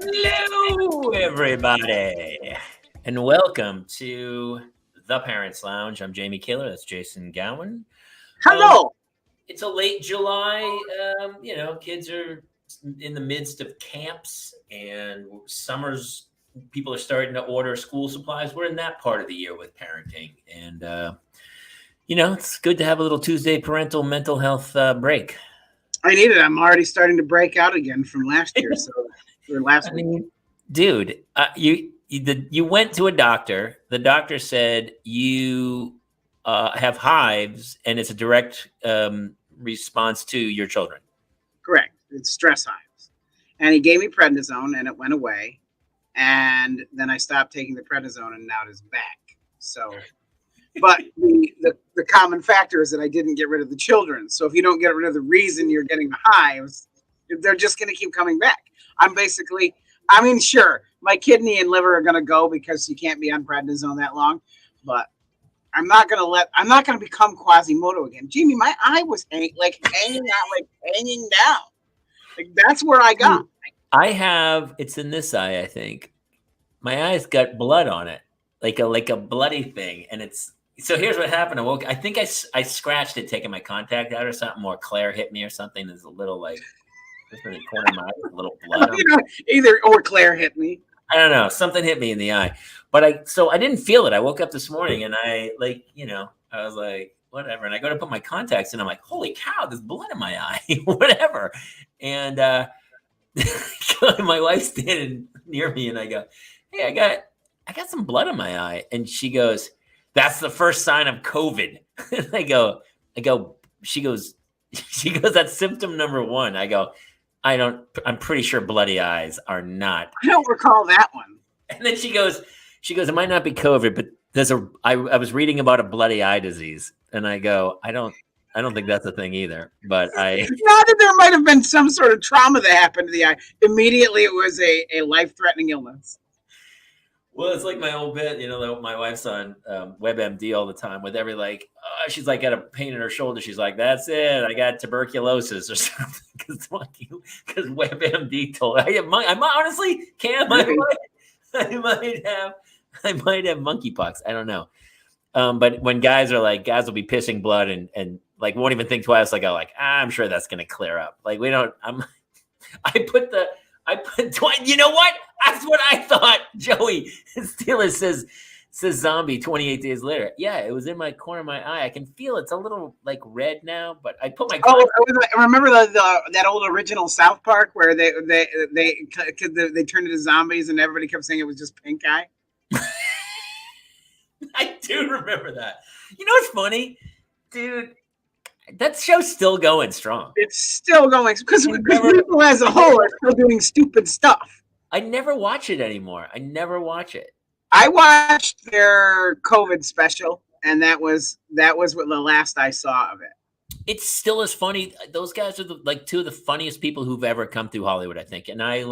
Hello, everybody, and welcome to the Parents Lounge. I'm Jamie Killer. That's Jason Gowan. Um, Hello. it's a late July. Kids are in the midst of camps, and summer's. People are starting to order school supplies. We're in that part of the year with parenting, and it's good to have a little Tuesday parental mental health break. I need it. I'm already starting to break out again from last year. So, or last I week. mean, dude, you went to a doctor. The doctor said you have hives, and it's a direct response to your children. Correct. It's stress hives. And he gave me prednisone, and it went away. And then I stopped taking the prednisone, and now it is back. So, but the common factor is that I didn't get rid of the children. So if you don't get rid of the reason you're getting the hives, they're just going to keep coming back. Sure, my kidney and liver are going to go because you can't be on prednisone that long, but I'm not going to become Quasimodo again. Jamie, my eye was hanging down. Like that's where I got. It's in this eye, I think. My eye's got blood on it, like a bloody thing. And so here's what happened. I think I scratched it taking my contact out or something, or Claire hit me or something. There's a little just in the corner of my eye, a little blood. Either or Claire hit me. I don't know. Something hit me in the eye, but I didn't feel it. I woke up this morning and I was like, whatever. And I go to put my contacts in. I'm like, holy cow, there's blood in my eye, whatever. And my wife's standing near me and I go, hey, I got some blood in my eye. And she goes, that's the first sign of COVID. And I go, she goes, that's symptom number one. I go, I'm pretty sure bloody eyes are not. I don't recall that one. And then she goes, it might not be COVID, but I was reading about a bloody eye disease. And I go, I don't think that's a thing either. But not that there might have been some sort of trauma that happened to the eye. Immediately it was a life-threatening illness. Well, it's like my old bit, my wife's on WebMD all the time with she's like got a pain in her shoulder. She's like, that's it. I got tuberculosis or something because WebMD told her. I honestly can't. I might have monkeypox. I don't know. But when guys will be pissing blood and won't even think twice. I'm sure that's going to clear up. You know what? That's what I thought. Joey Steelers says zombie 28 days later. Yeah, it was in my corner of my eye. I can feel it's a little red now, but I put my. Remember that old original South Park where they turned into zombies and everybody kept saying it was just pink eye. I do remember that. You know what's funny, dude? That show's still going strong. It's still going because people as a whole are still doing stupid stuff. I never watch it anymore. I never watch it. I watched their COVID special, and that was what the last I saw of it. It's still as funny. Those guys are two of the funniest people who've ever come through Hollywood, I think. And there's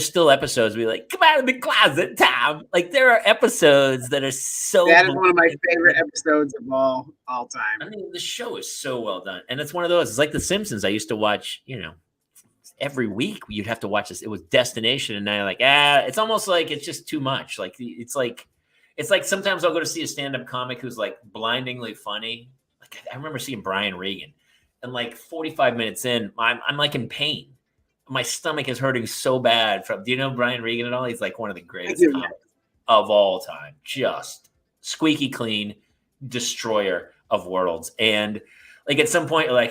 still episodes where come out of the closet, Tom. There are episodes that are so. That is one of my favorite episodes of all time. I mean, the show is so well done, and it's one of those. It's like The Simpsons. I used to watch, every week you'd have to watch this. It was Destination, and now it's almost like it's just too much. It's like sometimes I'll go to see a stand-up comic who's blindingly funny. I remember seeing Brian Regan, and 45 minutes in, I'm in pain. My stomach is hurting so bad. Do you know Brian Regan at all? He's one of the greatest comics of all time. Just squeaky clean, destroyer of worlds. And at some point, I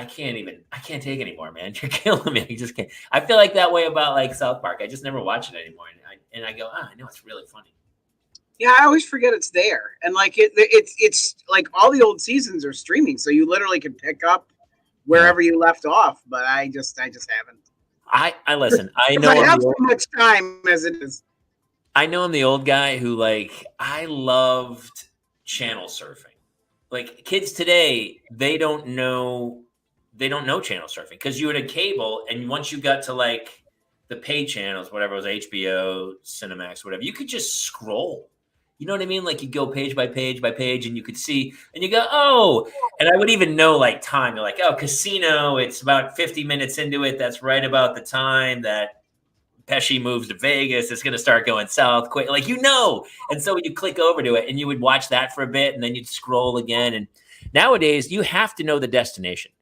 can't take anymore, man. You're killing me. I just can't. I feel that way about South Park. I just never watch it anymore. And I go, I know it's really funny. Yeah, I always forget it's there. And it's all the old seasons are streaming, so you literally can pick up wherever you left off. But I just haven't. I listen. I know I have so much time as it is. I know I'm the old guy who I loved channel surfing. Kids today, they don't know channel surfing because you had a cable, and once you got to the pay channels, whatever it was, HBO, Cinemax, whatever, you could just scroll. You know what I mean? You go page by page by page, and you could see, and you go, oh, and I would even know time. You're oh, Casino, it's about 50 minutes into it. That's right about the time that Pesci moves to Vegas, it's going to start going south quick. Like, and so you click over to it and you would watch that for a bit and then you'd scroll again. And nowadays you have to know the destination.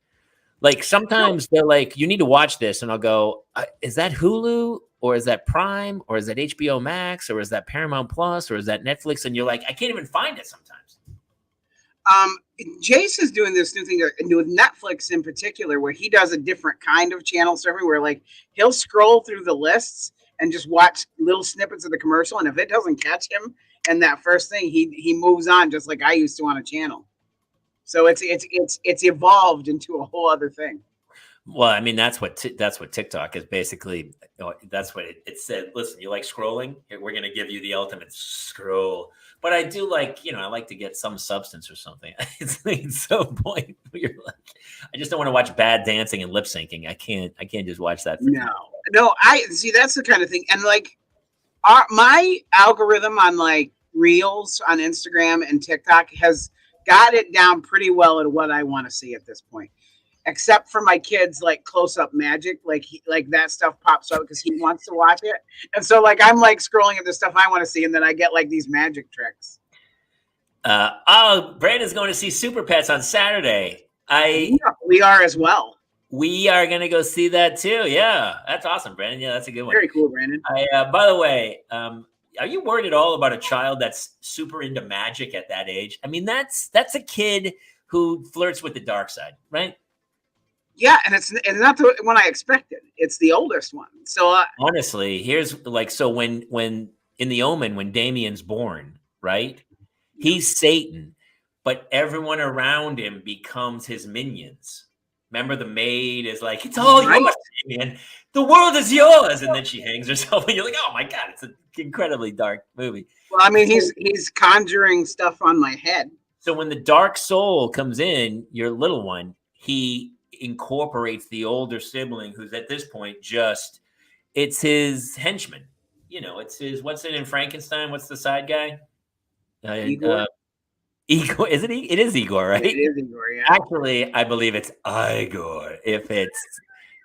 Like sometimes they're like, you need to watch this. And I'll go, is that Hulu or is that Prime or is that HBO Max or is that Paramount Plus or is that Netflix? And you're like, I can't even find it sometimes. Jace is doing this new thing with Netflix in particular, where he does a different kind of channel surfing, where like he'll scroll through the lists and just watch little snippets of the commercial. And if it doesn't catch him and that first thing, he moves on, just like I used to on a channel. So it's evolved into a whole other thing. Well, I mean, that's what TikTok is basically. That's what it said. Listen, you like scrolling? We're going to give you the ultimate scroll. But I do like, I like to get some substance or something. It's so point where you're like, I just don't want to watch bad dancing and lip syncing. I can't just watch that. No, I see. That's the kind of thing. And like my algorithm on like Reels on Instagram and TikTok has got it down pretty well at what I want to see at this point, except for my kids, like close-up magic, like that stuff pops up because he wants to watch it. And so like I'm like scrolling at the stuff I want to see, and then I get like these magic tricks. Brandon's going to see Super Pets on Saturday. We are as well. We are going to go see that too. Yeah, that's awesome, Brandon. Yeah, that's a good one. Very cool, Brandon. By the way, are you worried at all about a child that's super into magic at that age? I mean, that's a kid who flirts with the dark side, right? Yeah, and it's not the one I expected. It's the oldest one. So honestly, here's like, so when in The Omen, when Damien's born, right? He's Satan, but everyone around him becomes his minions. Remember, the maid is like, it's all yours, Damien. The world is yours. And then she hangs herself, and you're like, oh my God, it's an incredibly dark movie. Well, I mean, he's conjuring stuff on my head. So when the dark soul comes in, your little one, he incorporates the older sibling, who's at this point it's his henchman. It's his, what's it in Frankenstein? What's the side guy? Igor. Igor, isn't he? It is Igor, right? It is Igor, yeah. Actually, I believe it's Igor if it's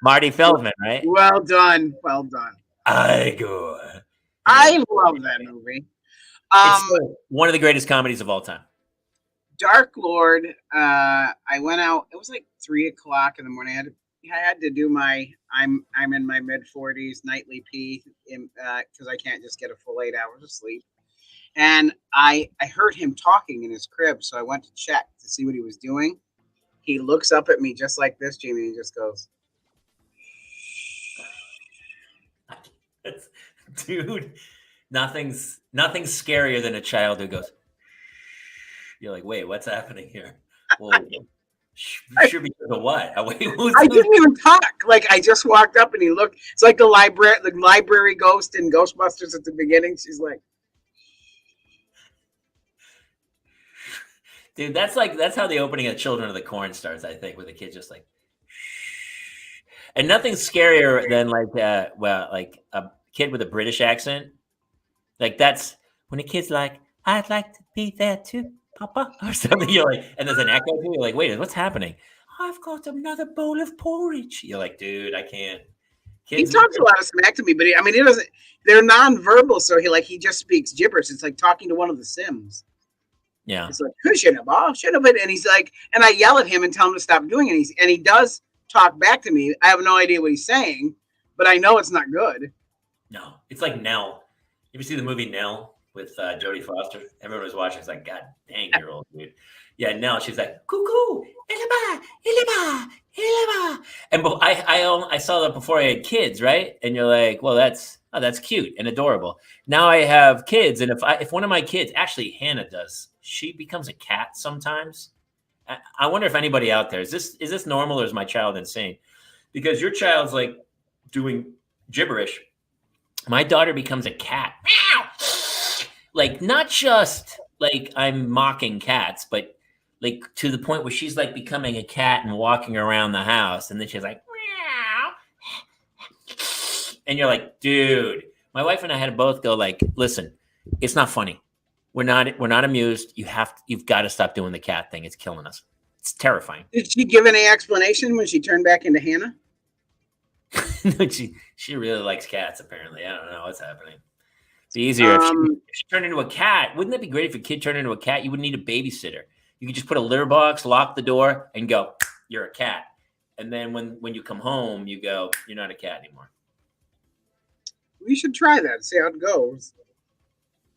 Marty Feldman, right? Well done. Igor. I love that movie. It's one of the greatest comedies of all time. Dark Lord. I went out. It was like 3:00 in the morning. I had to do my. I'm in my mid-40s nightly pee because I can't just get a full 8 hours of sleep. And I heard him talking in his crib, so I went to check to see what he was doing. He looks up at me just like this, Jamie, and he just goes, "Dude, nothing's scarier than a child who goes." You're like, wait, what's happening here? Well, should be the what? I didn't even talk. Like, I just walked up and he looked. It's like the library ghost in Ghostbusters at the beginning. She's like, dude, that's how the opening of Children of the Corn starts, I think, with the kid just like, and nothing's scarier than like a kid with a British accent. Like, that's when a kid's like, I'd like to be there too, Papa, or something. You're like, and there's an echo. You're like, wait, what's happening? I've got another bowl of porridge. You're like, dude, I can't. He talks a lot of smack to me, but he doesn't. They're nonverbal, so he just speaks gibberish. It's like talking to one of the Sims. Yeah, it's like, shut up, and he's like, and I yell at him and tell him to stop doing it. And he does talk back to me. I have no idea what he's saying, but I know it's not good. No, it's like Nell. You ever see the movie Nell with Jodie Foster? Everyone was watching. It's like, God dang, you're old, dude. Yeah, Nell. She's like, cuckoo, illiba, illiba, illiba. And I saw that before I had kids, right? And you're like, well, that's cute and adorable. Now I have kids, and if one of my kids, actually Hannah does, she becomes a cat sometimes. I wonder if anybody out there, is this normal, or is my child insane? Because your child's like doing gibberish. My daughter becomes a cat. Like, not just like I'm mocking cats, but like to the point where she's like becoming a cat and walking around the house. And then she's like, meow. And you're like, dude, my wife and I had to both go like, listen, it's not funny. We're not amused. You've got to stop doing the cat thing. It's killing us. It's terrifying. Did she give any explanation when she turned back into Hannah? No, she really likes cats. Apparently, I don't know what's happening. It'd be easier if she turned into a cat. Wouldn't that be great if a kid turned into a cat? You wouldn't need a babysitter. You could just put a litter box, lock the door, and go, "You're a cat." And then when you come home, you go, "You're not a cat anymore." We should try that. See how it goes.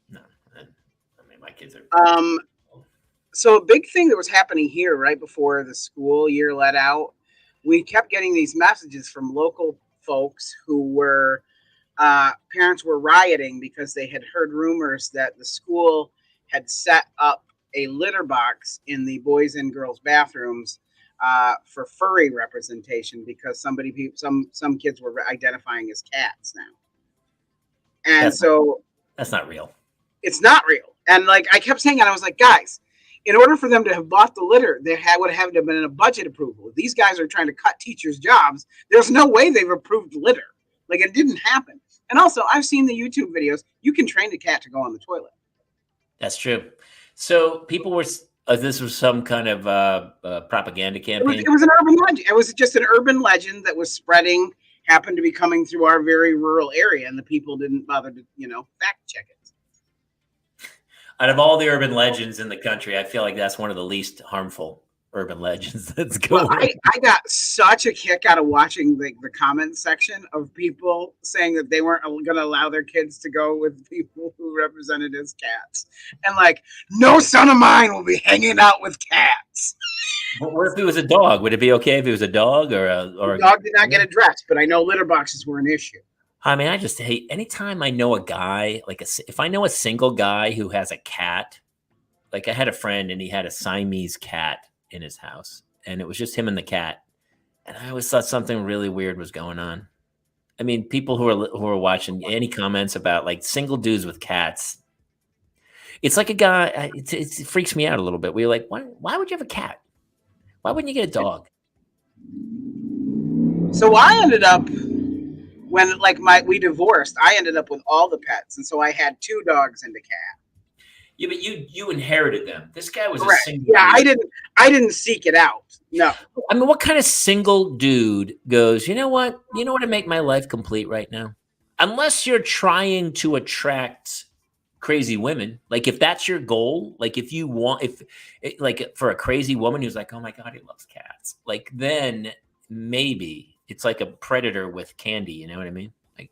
No, I mean my kids are. So a big thing that was happening here right before the school year let out, we kept getting these messages from local folks who were parents were rioting because they had heard rumors that the school had set up a litter box in the boys and girls bathrooms for furry representation because some kids were identifying as cats now. And that's not real. It's not real. And like I kept saying, and I was like, guys, in order for them to have bought the litter, there would have to have been a budget approval. If these guys are trying to cut teachers' jobs, there's no way they've approved litter. Like it didn't happen. And also, I've seen the YouTube videos. You can train a cat to go on the toilet. That's true. So people were. This was some kind of propaganda campaign. It was an urban legend. It was just an urban legend that was spreading. Happened to be coming through our very rural area, and the people didn't bother to, fact check it. Out of all the urban legends in the country, I feel like that's one of the least harmful urban legends that's going. Well, I got such a kick out of watching the comment section of people saying that they weren't going to allow their kids to go with people who represented as cats. And like, no son of mine will be hanging out with cats. But what if it was a dog? Would it be okay if it was a dog or a dog did not get addressed, but I know litter boxes were an issue. I mean, I just hate anytime I know a guy, if I know a single guy who has a cat, like I had a friend and he had a Siamese cat in his house and it was just him and the cat. And I always thought something really weird was going on. I mean, people who are watching, any comments about like single dudes with cats, it's like a guy, it freaks me out a little bit. We're like, why would you have a cat? Why wouldn't you get a dog? So I ended up, when we divorced, I ended up with all the pets. And so I had 2 dogs and a cat. Yeah, but you inherited them. This guy was Correct. a single dude. I didn't seek it out. No. I mean, what kind of single dude goes, you know what would make my life complete right now? Unless you're trying to attract crazy women. Like if that's your goal, like if you want, like for a crazy woman who's like, oh my God, he loves cats. Like then maybe it's like a predator with candy. You know what I mean? Like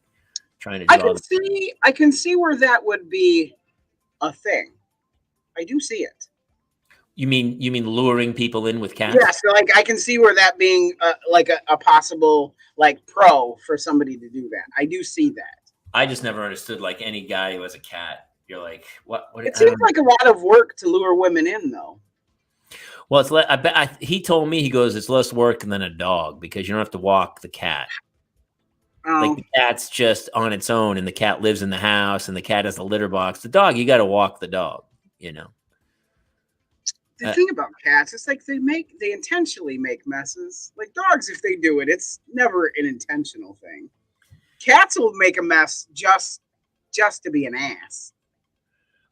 trying to do I can see where that would be a thing. I do see it. You mean luring people in with cats? Yeah, so like I can see where that being a possible like pro for somebody to do that. I do see that. I just never understood like any guy who has a cat. You're like, what? It seems like a lot of work to lure women in, though. Well, he told me, he goes, it's less work than a dog because you don't have to walk the cat. Like the cat's just on its own, and the cat lives in the house, and the cat has a litter box. The dog, you got to walk the dog. The thing about cats, it's like they intentionally make messes. Like dogs, if they do it, it's never an intentional thing. Cats will make a mess just to be an ass.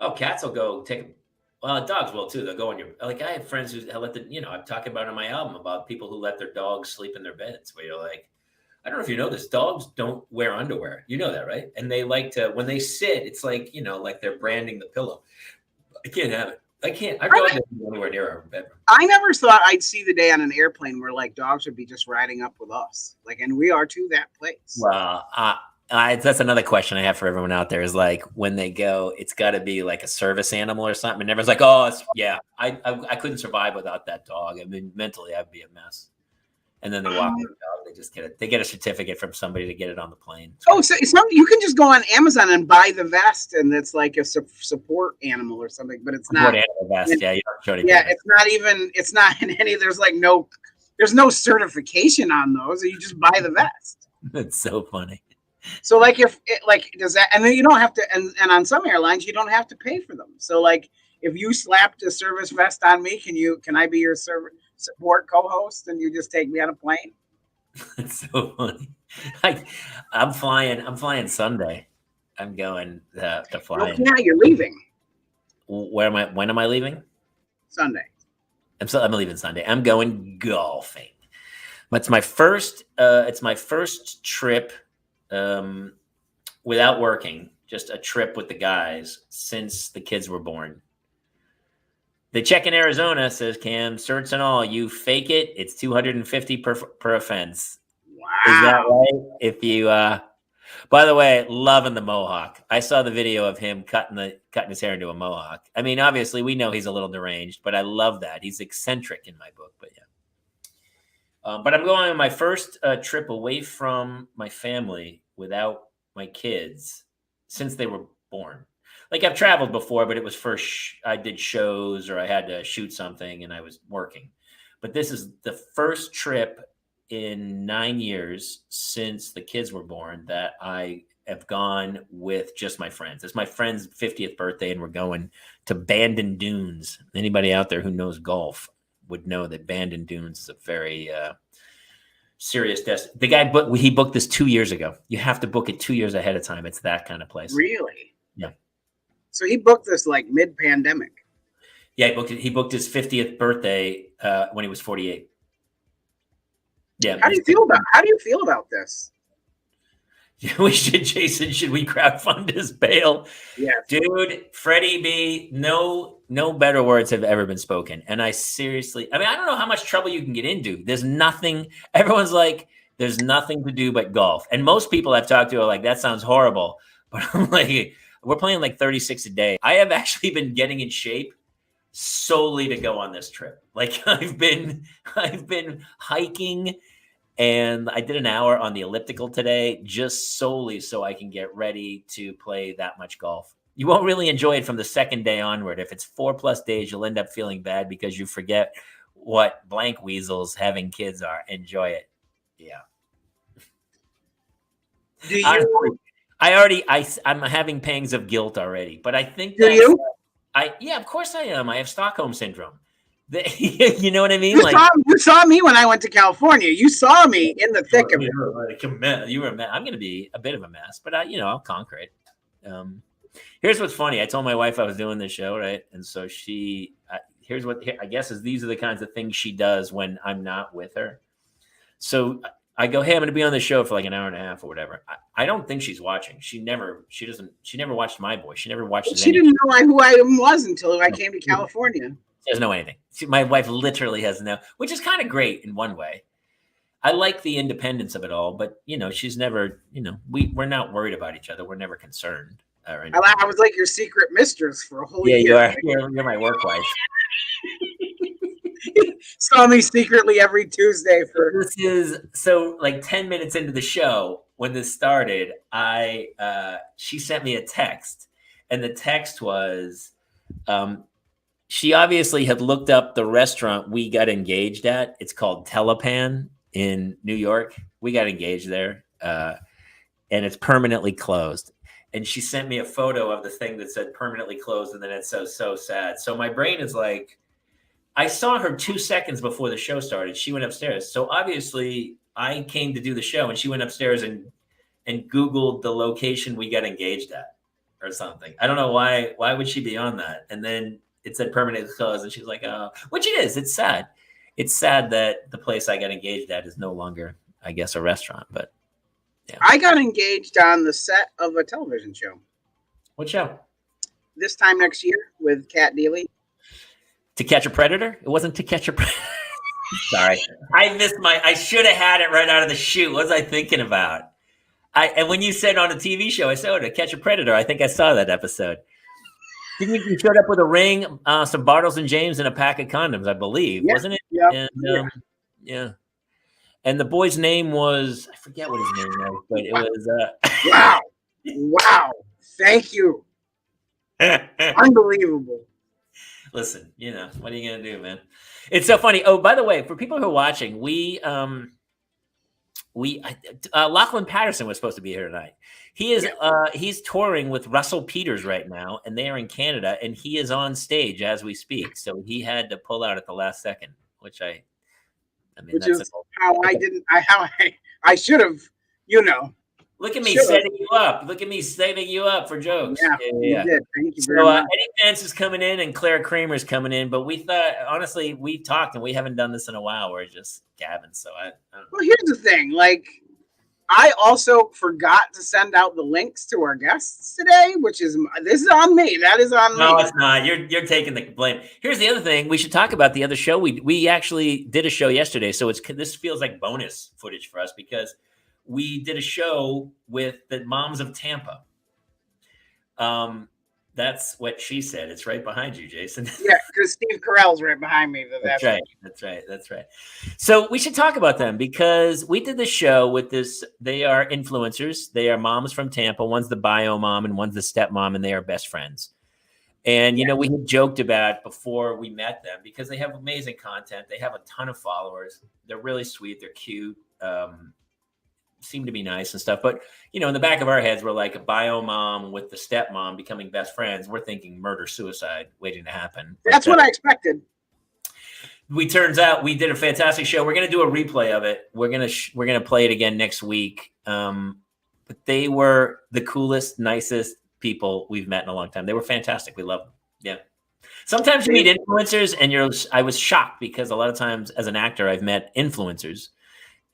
Oh, cats will go well, dogs will too. They'll go on I have friends who let I'm talking about on my album about people who let their dogs sleep in their beds where you're like, I don't know if you know this, dogs don't wear underwear. You know that, right? And they like to, when they sit, it's like, like they're branding the pillow. I can't have it. I can't. Our dog doesn't go anywhere near our bedroom. I never thought I'd see the day on an airplane where like dogs would be just riding up with us. Like, and we are to that place. Well, that's another question I have for everyone out there is like when they go, it's got to be like a service animal or something. And everyone's like, oh, I couldn't survive without that dog. I mean, mentally, I'd be a mess. And then they walk the dog. They just they get a certificate from somebody to get it on the plane. So you can just go on Amazon and buy the vest, and it's like a support animal or something. But it's not animal vest. Yeah, you don't show any. Yeah, it's not in any. There's no certification on those. You just buy the vest. That's so funny. So like does that, and then you don't have to, and on some airlines you don't have to pay for them. So like if you slapped a service vest on me, can I be your support co-host and you just take me on a plane? It's so funny. I'm flying Sunday. I'm going to fly. Oh, yeah, you're leaving. When am I leaving? Sunday. I'm leaving Sunday. I'm going golfing. It's my first. It's my first trip without working. Just a trip with the guys since the kids were born. The check in Arizona, says Cam, certs and all. You fake it, it's $250 per offense. Wow. Is that right? If you, by the way, loving the mohawk. I saw the video of him cutting his hair into a mohawk. I mean, obviously, we know he's a little deranged, but I love that. He's eccentric in my book, but yeah. But I'm going on my first trip away from my family without my kids since they were born. Like I've traveled before, but it was I did shows or I had to shoot something and I was working. But this is the first trip in 9 years since the kids were born that I have gone with just my friends. It's my friend's 50th birthday and we're going to Bandon Dunes. Anybody out there who knows golf would know that Bandon Dunes is a very serious destination. The guy he booked this 2 years ago. You have to book it 2 years ahead of time. It's that kind of place. Really? Yeah. So he booked this like mid-pandemic. Yeah, he booked his 50th birthday when he was 48. Yeah. How do you feel about this? Should we crowdfund his bail? Yeah. Dude, Freddie B, no better words have ever been spoken. And I don't know how much trouble you can get into. Everyone's like, there's nothing to do but golf. And most people I've talked to are like, that sounds horrible. But I'm like, we're playing like 36 a day. I have actually been getting in shape solely to go on this trip. Like I've been hiking and I did an hour on the elliptical today just solely so I can get ready to play that much golf. You won't really enjoy it from the second day onward. If it's 4+ days, you'll end up feeling bad because you forget what blank weasels having kids are. Enjoy it. Yeah. Do you? I'm having pangs of guilt already, but I think Do you? Yeah, of course I am. I have Stockholm syndrome. You know what I mean? You saw me when I went to California. You saw me in the thick of it. You were a mess. I'm going to be a bit of a mess, but I'll conquer it. Here's what's funny. I told my wife I was doing this show, right? And so these are the kinds of things she does when I'm not with her. So I go, hey, I'm going to be on the show for like an hour and a half or whatever. I don't think she's watching. She never watched My Boy. She never watched. She didn't know who I was until I came to California. She doesn't know anything. My wife literally has no, which is kind of great in one way. I like the independence of it all, but she's never, we're not worried about each other. We're never concerned. I was like your secret mistress for a whole year. Yeah, you are. You're my work wife. Saw me secretly every Tuesday This is so like 10 minutes into the show when this started. She sent me a text, and the text was, she obviously had looked up the restaurant we got engaged at. It's called Telepan in New York. We got engaged there, and it's permanently closed. And she sent me a photo of the thing that said permanently closed, and then it says so sad. So my brain is like, I saw her 2 seconds before the show started. She went upstairs. So obviously I came to do the show and she went upstairs and Googled the location we got engaged at or something. I don't know why would she be on that? And then it said permanently closed and she's like, oh, which it is. It's sad. It's sad that the place I got engaged at is no longer, I guess, a restaurant, but yeah. I got engaged on the set of a television show. What show? This time next year with Kat Deely. To Catch a Predator? It wasn't To Catch a Predator. Sorry. I should have had it right out of the chute. What was I thinking about? And when you said on a TV show, I said, To Catch a Predator. I think I saw that episode. Didn't you showed up with a ring, some Bartles and James, and a pack of condoms, I believe, wasn't it? Yeah. And, yeah. And the boy's name was, I forget what his name was, but it was. Wow. Thank you. Unbelievable. Listen, what are you going to do, man? It's so funny. Oh, by the way, for people who are watching, Lachlan Patterson was supposed to be here tonight. He is, he's touring with Russell Peters right now, and they are in Canada, and he is on stage as we speak. So he had to pull out at the last second, which is how I should have, Look at me Sure. setting you up. Look at me setting you up for jokes. Yeah, you did. Thank you very So much. Eddie Pence is coming in and Claire Kramer's coming in, but we thought, honestly, we talked and we haven't done this in a while. We're just gabbing. So I don't know. Well, here's the thing. Like, I also forgot to send out the links to our guests today, this is on me. That is on me. No, it's not. You're taking the blame. Here's the other thing. We should talk about the other show. We actually did a show yesterday, so this feels like bonus footage for us because we did a show with the moms of Tampa. That's what she said. It's right behind you, Jason. Yeah, because Steve Carell's right behind me. That's right. So we should talk about them because we did the show with this. They are influencers. They are moms from Tampa. One's the bio mom and one's the stepmom, and they are best friends. And, you know, we had joked about before we met them because they have amazing content. They have a ton of followers. They're really sweet. They're cute. Seem to be nice and stuff. But, you know, in the back of our heads, we're like a bio mom with the stepmom becoming best friends. We're thinking murder, suicide waiting to happen. That's what I expected. Turns out we did a fantastic show. We're going to do a replay of it. We're going to play it again next week. But they were the coolest, nicest people we've met in a long time. They were fantastic. We love them. Yeah. Sometimes you meet influencers and I was shocked because a lot of times as an actor, I've met influencers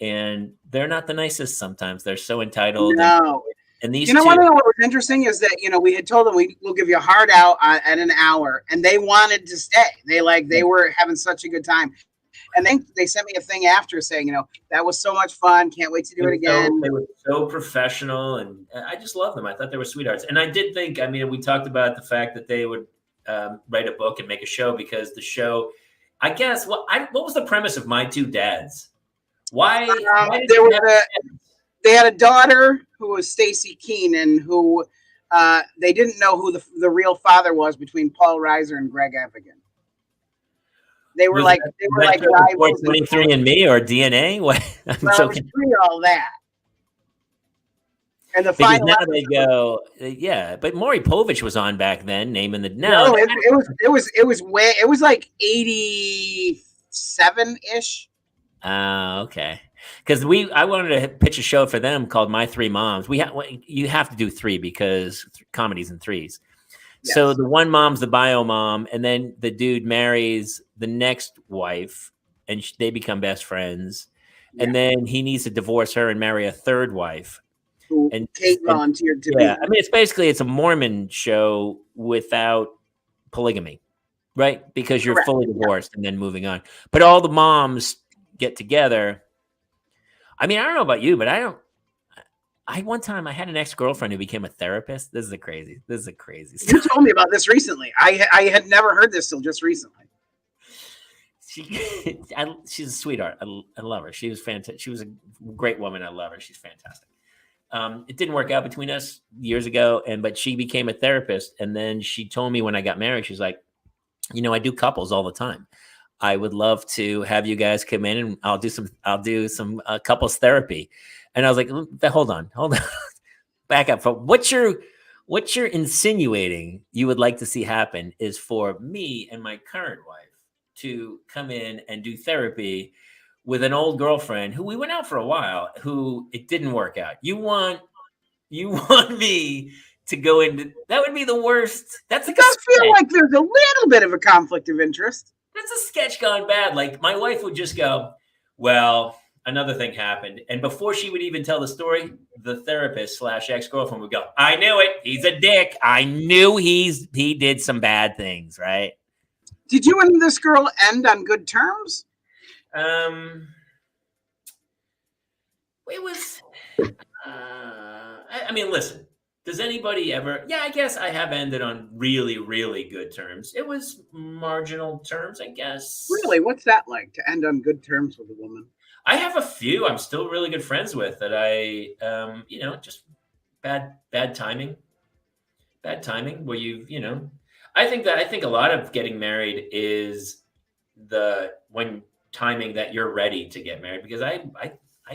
and they're not the nicest sometimes. They're so entitled. No. And these what was interesting is that, you know, we had told them we'll give you a hard out at an hour, and they wanted to stay. They were having such a good time. And then they sent me a thing after saying, you know, that was so much fun. Can't wait to do it again. They were so professional, and I just love them. I thought they were sweethearts. And I did think, I mean, we talked about the fact that they would write a book and make a show because the show, I guess, what was the premise of My Two Dads? Why they had a daughter who was Stacey Keenan, who they didn't know who the real father was between Paul Reiser and Greg Evigan. They were like rivals. 23andMe or DNA? What? It was all that. And the final now they go, yeah. But Maury Povich was on back then, naming the it was like 87-ish. Okay. Because I wanted to pitch a show for them called My Three Moms. You have to do three because comedy's in threes. Yes. So the one mom's the bio mom, and then the dude marries the next wife, and they become best friends. Yeah. And then he needs to divorce her and marry a third wife. And Kate volunteered to be. Yeah, I mean, it's a Mormon show without polygamy, right? Because you're fully divorced and then moving on. But all the moms get together. I mean, I don't know about you, but one time I had an ex-girlfriend who became a therapist. This is a crazy story. You told me about this recently. I had never heard this till just recently. She's a sweetheart. I love her. She was fantastic. She was a great woman. I love her. She's fantastic. It didn't work out between us years ago, but she became a therapist. And then she told me when I got married, she's like, you know, I do couples all the time. I would love to have you guys come in and I'll do some couples therapy. And I was like, hold on. Back up. What you're insinuating you would like to see happen is for me and my current wife to come in and do therapy with an old girlfriend who we went out for a while, who it didn't work out. You want me to go into, that would be the worst. It does feel like there's a little bit of a conflict of interest. That's a sketch gone bad. Like my wife would just go, well, another thing happened. And before she would even tell the story, the therapist / ex-girlfriend would go, I knew it. He's a dick. I knew he did some bad things. Right. Did you and this girl end on good terms? It was, I mean, listen, does anybody ever, I guess I have ended on really, really good terms. It was marginal terms, I guess. Really? What's that like to end on good terms with a woman? I have a few I'm still really good friends with that I, just bad timing where I think a lot of getting married is when timing that you're ready to get married, because I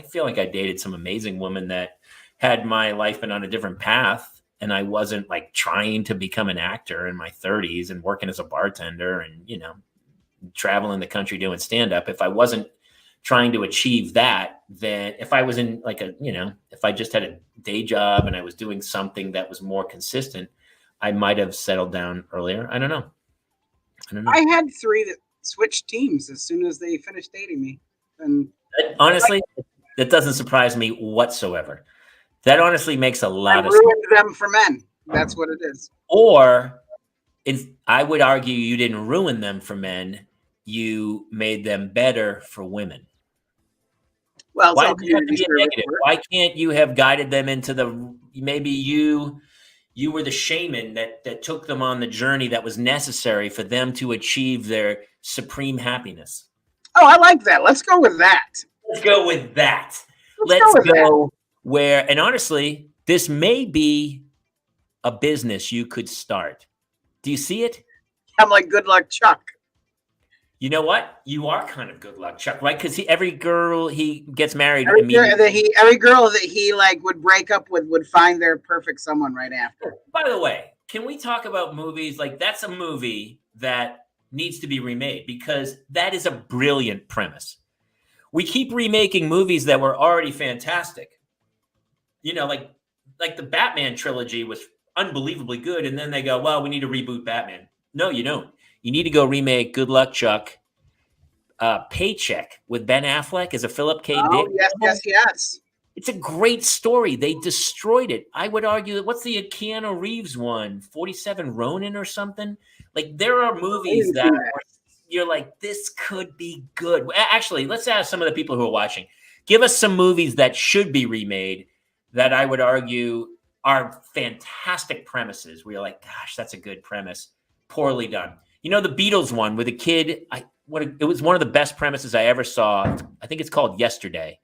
feel like I dated some amazing women that had my life been on a different path and I wasn't like trying to become an actor in my 30s and working as a bartender and, traveling the country doing stand-up. If I wasn't trying to achieve that than if I was in like if I just had a day job and I was doing something that was more consistent, I might have settled down earlier. I don't know. I had 3 that switched teams as soon as they finished dating me. And honestly, that doesn't surprise me whatsoever. That honestly makes a lot of sense. I ruined them for men. That's what it is. Or I would argue you didn't ruin them for men. You made them better for women. Well, why does it have to be a negative? Why can't you have guided them into maybe you were the shaman that took them on the journey that was necessary for them to achieve their supreme happiness? Oh, I like that. Let's go with that. Let's go with that. Let's go where, and honestly, this may be a business you could start. Do you see it? I'm like Good Luck Chuck. You know what? You are kind of Good Luck Chuck, right? Because every girl he gets married, every girl that he like would break up with would find their perfect someone right after. By the way, can we talk about movies? Like that's a movie that needs to be remade because that is a brilliant premise. We keep remaking movies that were already fantastic. Like the Batman trilogy was unbelievably good, and then they go, well, we need to reboot Batman. No, you don't. You need to go remake Good Luck Chuck, Paycheck with Ben Affleck as a Philip K. Dick. Yes. It's a great story. They destroyed it. I would argue that what's the Keanu Reeves one, 47 Ronin or something? Like there are movies that you're like, this could be good. Actually, let's ask some of the people who are watching. Give us some movies that should be remade that I would argue are fantastic premises. Where you're like, gosh, that's a good premise. Poorly done. The Beatles one with a kid. It was one of the best premises I ever saw. I think it's called Yesterday,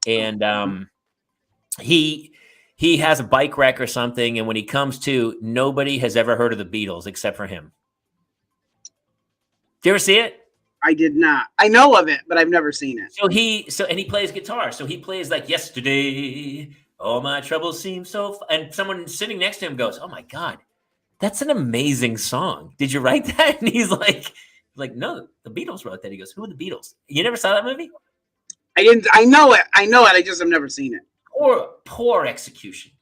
and he has a bike wreck or something, and when he comes to, nobody has ever heard of the Beatles except for him. Did you ever see it? I did not. I know of it, but I've never seen it. And he plays guitar. So he plays like Yesterday. All my troubles seem so. And someone sitting next to him goes, "Oh my God. That's an amazing song. Did you write that?" And he's like, no, the Beatles wrote that. He goes, "Who are the Beatles?" You never saw that movie? I didn't. I know it. I just have never seen it. Poor execution.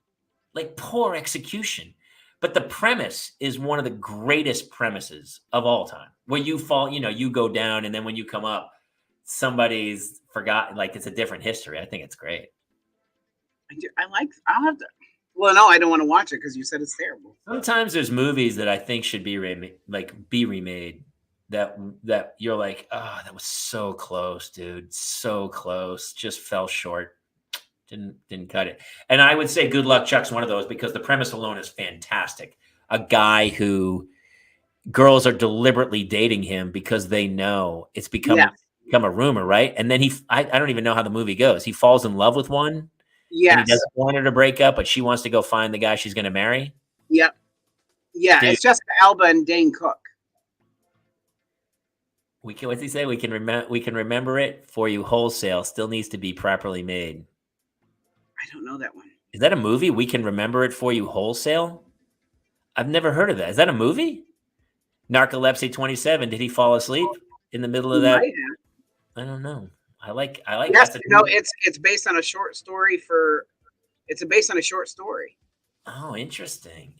Like poor execution. But the premise is one of the greatest premises of all time. Where you fall, you go down, and then when you come up, somebody's forgotten. Like it's a different history. I think it's great. I'll have to. Well, no, I don't want to watch it because you said it's terrible. Sometimes there's movies that I think should be remade that you're like, oh, that was so close, dude. So close. Just fell short. Didn't cut it. And I would say Good Luck Chuck's one of those because the premise alone is fantastic. A guy who girls are deliberately dating him because they know it's become a rumor, right? And then I don't even know how the movie goes. He falls in love with one. Yes. And he doesn't want her to break up, but she wants to go find the guy she's going to marry. Yep. Yeah, dude. It's Jessica Alba and Dane Cook. What's he say? We can remember it for you wholesale. Still needs to be properly made. I don't know that one. Is that a movie? We can remember it for you wholesale. I've never heard of that. Is that a movie? Narcolepsy 27. Did he fall asleep in the middle of that? I don't know. I like. Yes, it's based on a short story based on a short story. Oh, interesting.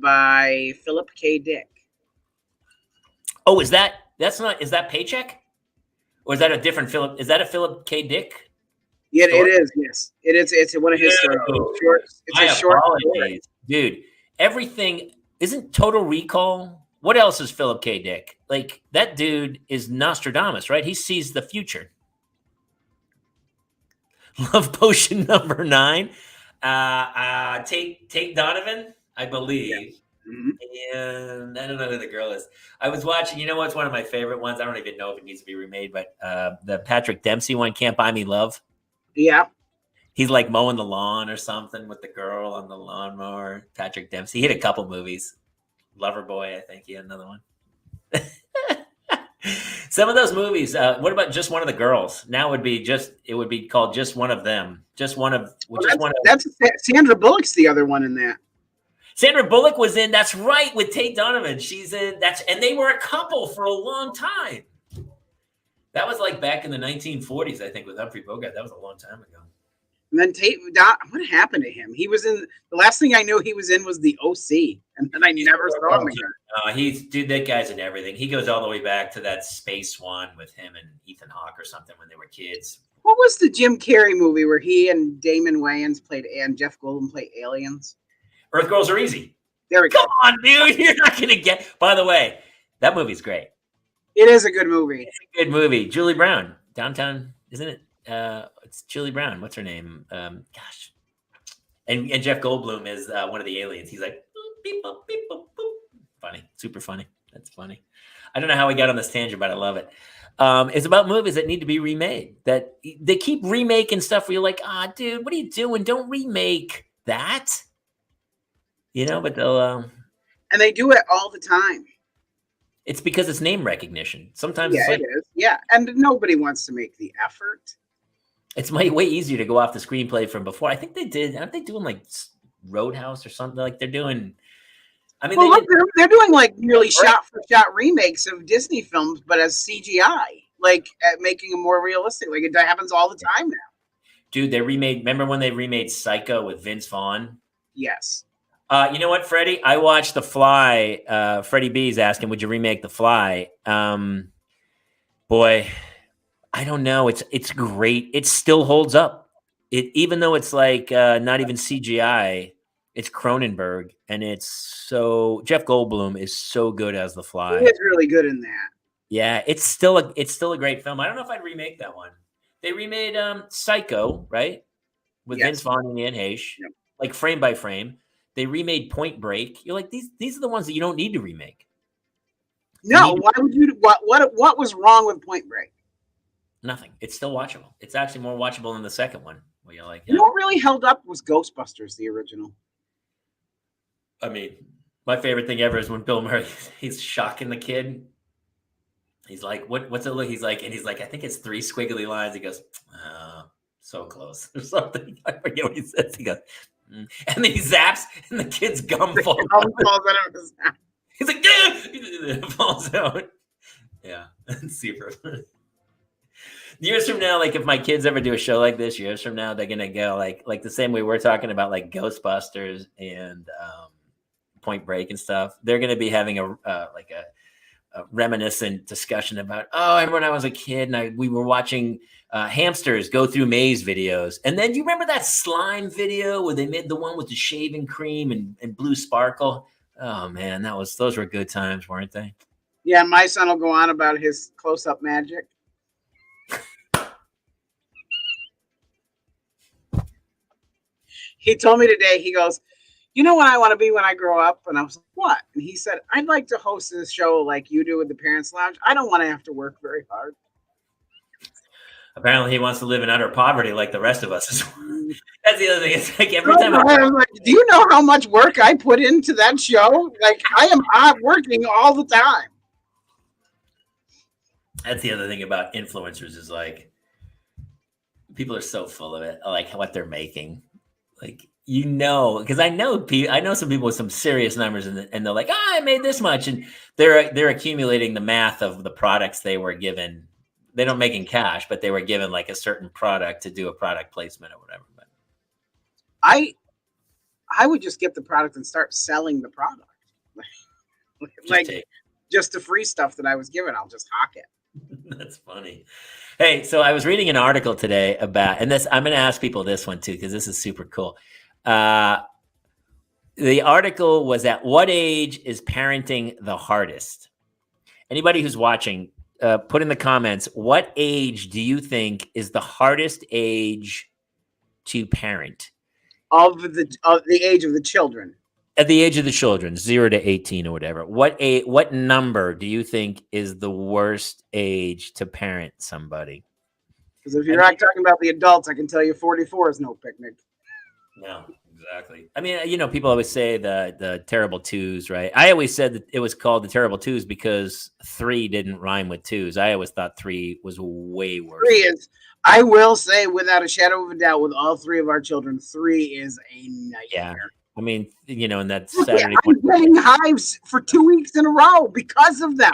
By Philip K. Dick. Oh, is that Paycheck? Or is that a different Philip? Is that a Philip K. Dick? Yeah, story? It is. Yes, it is. It's one of his stories. It's a short story. Dude. Everything isn't Total Recall. What else is Philip K. Dick? Like that dude is Nostradamus, right? He sees the future. Love Potion number 9. Tate Donovan, I believe. Yeah. Mm-hmm. And I don't know who the girl is. I was watching, what's one of my favorite ones? I don't even know if it needs to be remade, but the Patrick Dempsey one, Can't Buy Me Love. Yeah. He's like mowing the lawn or something with the girl on the lawnmower. Patrick Dempsey. He had a couple movies. Loverboy, I think he had another one. Some of those movies. What about Just One of the Girls? Now it would be called Just One of Them. That's Sandra Bullock's the other one in that. Sandra Bullock was in. That's right, with Tate Donovan. She's in. And they were a couple for a long time. That was like back in the 1940s, I think, with Humphrey Bogart. That was a long time ago. And then what happened to him? He was in the last thing I knew he was in was the OC, and then I never saw him again. Dude, that guy's in everything. He goes all the way back to that Space One with him and Ethan Hawke or something when they were kids. What was the Jim Carrey movie where he and Damon Wayans played and Jeff Goldblum played aliens? Earth Girls Are Easy. There we go. Come on, dude. You're not going to get... By the way, that movie's great. It is a good movie. It's a good movie. Julie Brown. Downtown, isn't it? It's Julie Brown. What's her name? Gosh. And Jeff Goldblum is one of the aliens. He's like, beep, boop, beep, boop, boop. Funny. Super funny. That's funny. I don't know how we got on this tangent, but I love it. It's about movies that need to be remade. That they keep remaking stuff where you're like, dude, what are you doing? Don't remake that. You know, but they'll... and they do it all the time. It's because it's name recognition. Sometimes yeah, it's like, it is. Yeah, and nobody wants to make the effort. It's way easier to go off the screenplay from before. I think they did. Aren't they doing like Roadhouse or something? Like they're doing... I mean, well, they're doing like nearly shot-for-shot remakes of Disney films, but as CGI, like making them more realistic. Like it happens all the time now. Dude, they remade... Remember when they remade Psycho with Vince Vaughn? Yes. You know what, Freddie? I watched The Fly. Freddie B's asking, would you remake The Fly? Boy, I don't know. It's great. It still holds up. Even though it's like not even CGI, it's Cronenberg, and it's so... Jeff Goldblum is so good as The Fly. He is really good in that. Yeah, it's still a great film. I don't know if I'd remake that one. They remade Psycho, right? With Vince Vaughn and Anne Heche, like frame by frame. They remade Point Break. You're like, these are the ones that you don't need to remake. No, why would you? What was wrong with Point Break? Nothing. It's still watchable. It's actually more watchable than the second one. Where you're like, you know what really held up was Ghostbusters, the original. I mean, my favorite thing ever is when Bill Murray, he's shocking the kid. He's like, what's it look? He's like, I think it's 3 squiggly lines. He goes, so close or something. I forget what he says. He goes, and then he zaps, and the kid's gum falls out of his mouth. He's like, it falls out. Yeah, super. Years from now, like if my kids ever do a show like this, years from now, they're gonna go like the same way we're talking about like Ghostbusters and Point Break and stuff. They're gonna be having a reminiscent discussion about, I remember when I was a kid and we were watching hamsters go through maze videos. And then you remember that slime video where they made the one with the shaving cream and blue sparkle? Oh man, those were good times, weren't they? Yeah, my son will go on about his close-up magic. He told me today, he goes, you know what I want to be when I grow up? And I was like, what? And he said, I'd like to host this show like you do with the Parents Lounge. I don't want to have to work very hard. Apparently he wants to live in utter poverty like the rest of us. That's the other thing. It's like every time I'm like, do you know how much work I put into that show? Like I am working all the time. That's the other thing about influencers is like, people are so full of it, like what they're making. Like, because I know some people with some serious numbers and they're like, I made this much. And they're accumulating the math of the products they were given. They don't make in cash, but they were given like a certain product to do a product placement or whatever. But I would just get the product and start selling the product. Just the free stuff that I was given, I'll just hawk it. That's funny. Hey, so I was reading an article today about, and I'm going to ask people this one too, because this is super cool. The article was at what age is parenting the hardest? Anybody who's watching, put in the comments, what age do you think is the hardest age to parent? Of the age of the children. At the age of the children, 0 to 18 or whatever. What number do you think is the worst age to parent somebody? Because if you're not talking about the adults, I can tell you 44 is no picnic. No, exactly. I mean, people always say the terrible twos, right? I always said that it was called the terrible twos because 3 didn't rhyme with twos. I always thought 3 was way worse. 3 is, I will say without a shadow of a doubt, with all 3 of our children, 3 is a nightmare. Yeah. I mean, and that's Saturday. I'm getting hives for 2 weeks in a row because of them.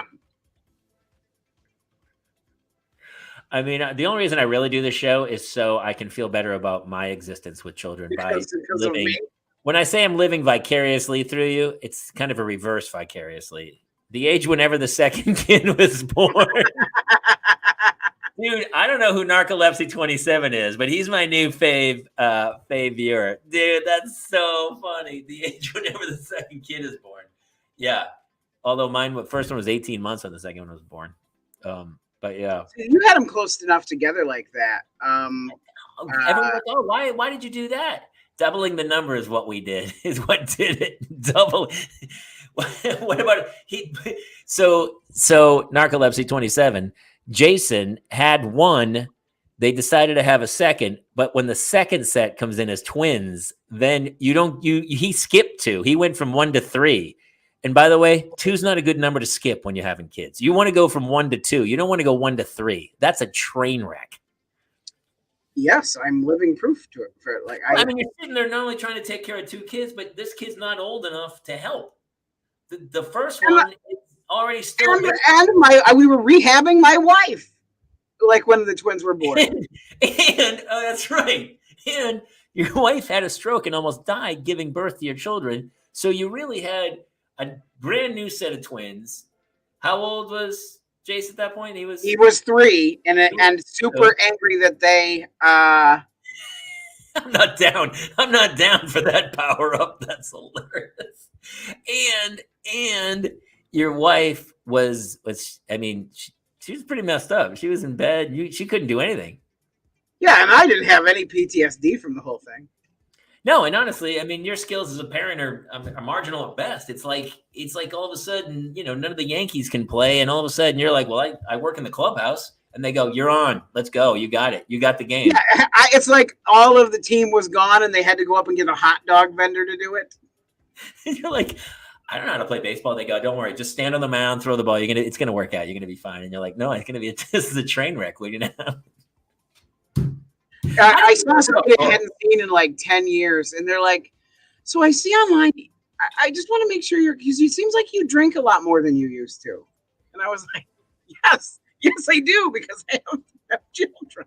I mean, the only reason I really do this show is so I can feel better about my existence with children by because of living. me. When I say I'm living vicariously through you, it's kind of a reverse vicariously. The age whenever the second kid was born. Dude, I don't know who Narcolepsy 27 is, but he's my new fave viewer. Dude, that's so funny. The age whenever the second kid is born. Yeah. Although mine, first one was 18 months when the second one was born. But yeah. You had them close enough together like that. Everyone's like, oh, why did you do that? Doubling the number is what we did, is what did it. Double. What about so Narcolepsy 27, Jason had one, they decided to have a second, but when the second set comes in as twins, then he skipped 2. He went from 1 to 3. And by the way, 2's not a good number to skip when you're having kids. You want to go from 1 to 2. You don't want to go 1 to 3. That's a train wreck. Yes, I'm living proof to it. I mean, you're sitting there not only trying to take care of 2 kids, but this kid's not old enough to help. The first one is already still. And we were rehabbing my wife, like when the twins were born. and that's right. And your wife had a stroke and almost died giving birth to your children. So you really had a brand new set of twins. How old was Jace at that point? He was 3 and super angry that they. I'm not down for that power up. That's hilarious. And your wife was I mean, she was pretty messed up. She was in bed. She couldn't do anything. Yeah, and I didn't have any PTSD from the whole thing. No, and honestly, I mean, your skills as a parent are marginal at best. It's like all of a sudden, none of the Yankees can play, and all of a sudden you're like, well, I work in the clubhouse, and they go, you're on, let's go, you got it, you got the game. Yeah, it's like all of the team was gone, and they had to go up and get a hot dog vendor to do it. And you're like, I don't know how to play baseball. They go, don't worry, just stand on the mound, throw the ball. It's gonna work out. You're gonna be fine. And you're like, no, it's gonna be. This is a train wreck. We're gonna have. I saw something I hadn't seen in like 10 years, and they're like, so I see online. I just want to make sure because it seems like you drink a lot more than you used to. And I was like, yes, I do, because I have children.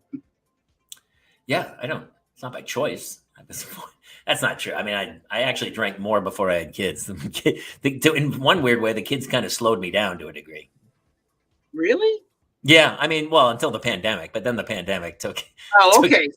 Yeah, I don't. It's not by choice at this point. That's not true. I mean, I actually drank more before I had kids. In one weird way, the kids kind of slowed me down to a degree. Really? Yeah, I mean, well, until the pandemic, but then the pandemic took. Oh, okay.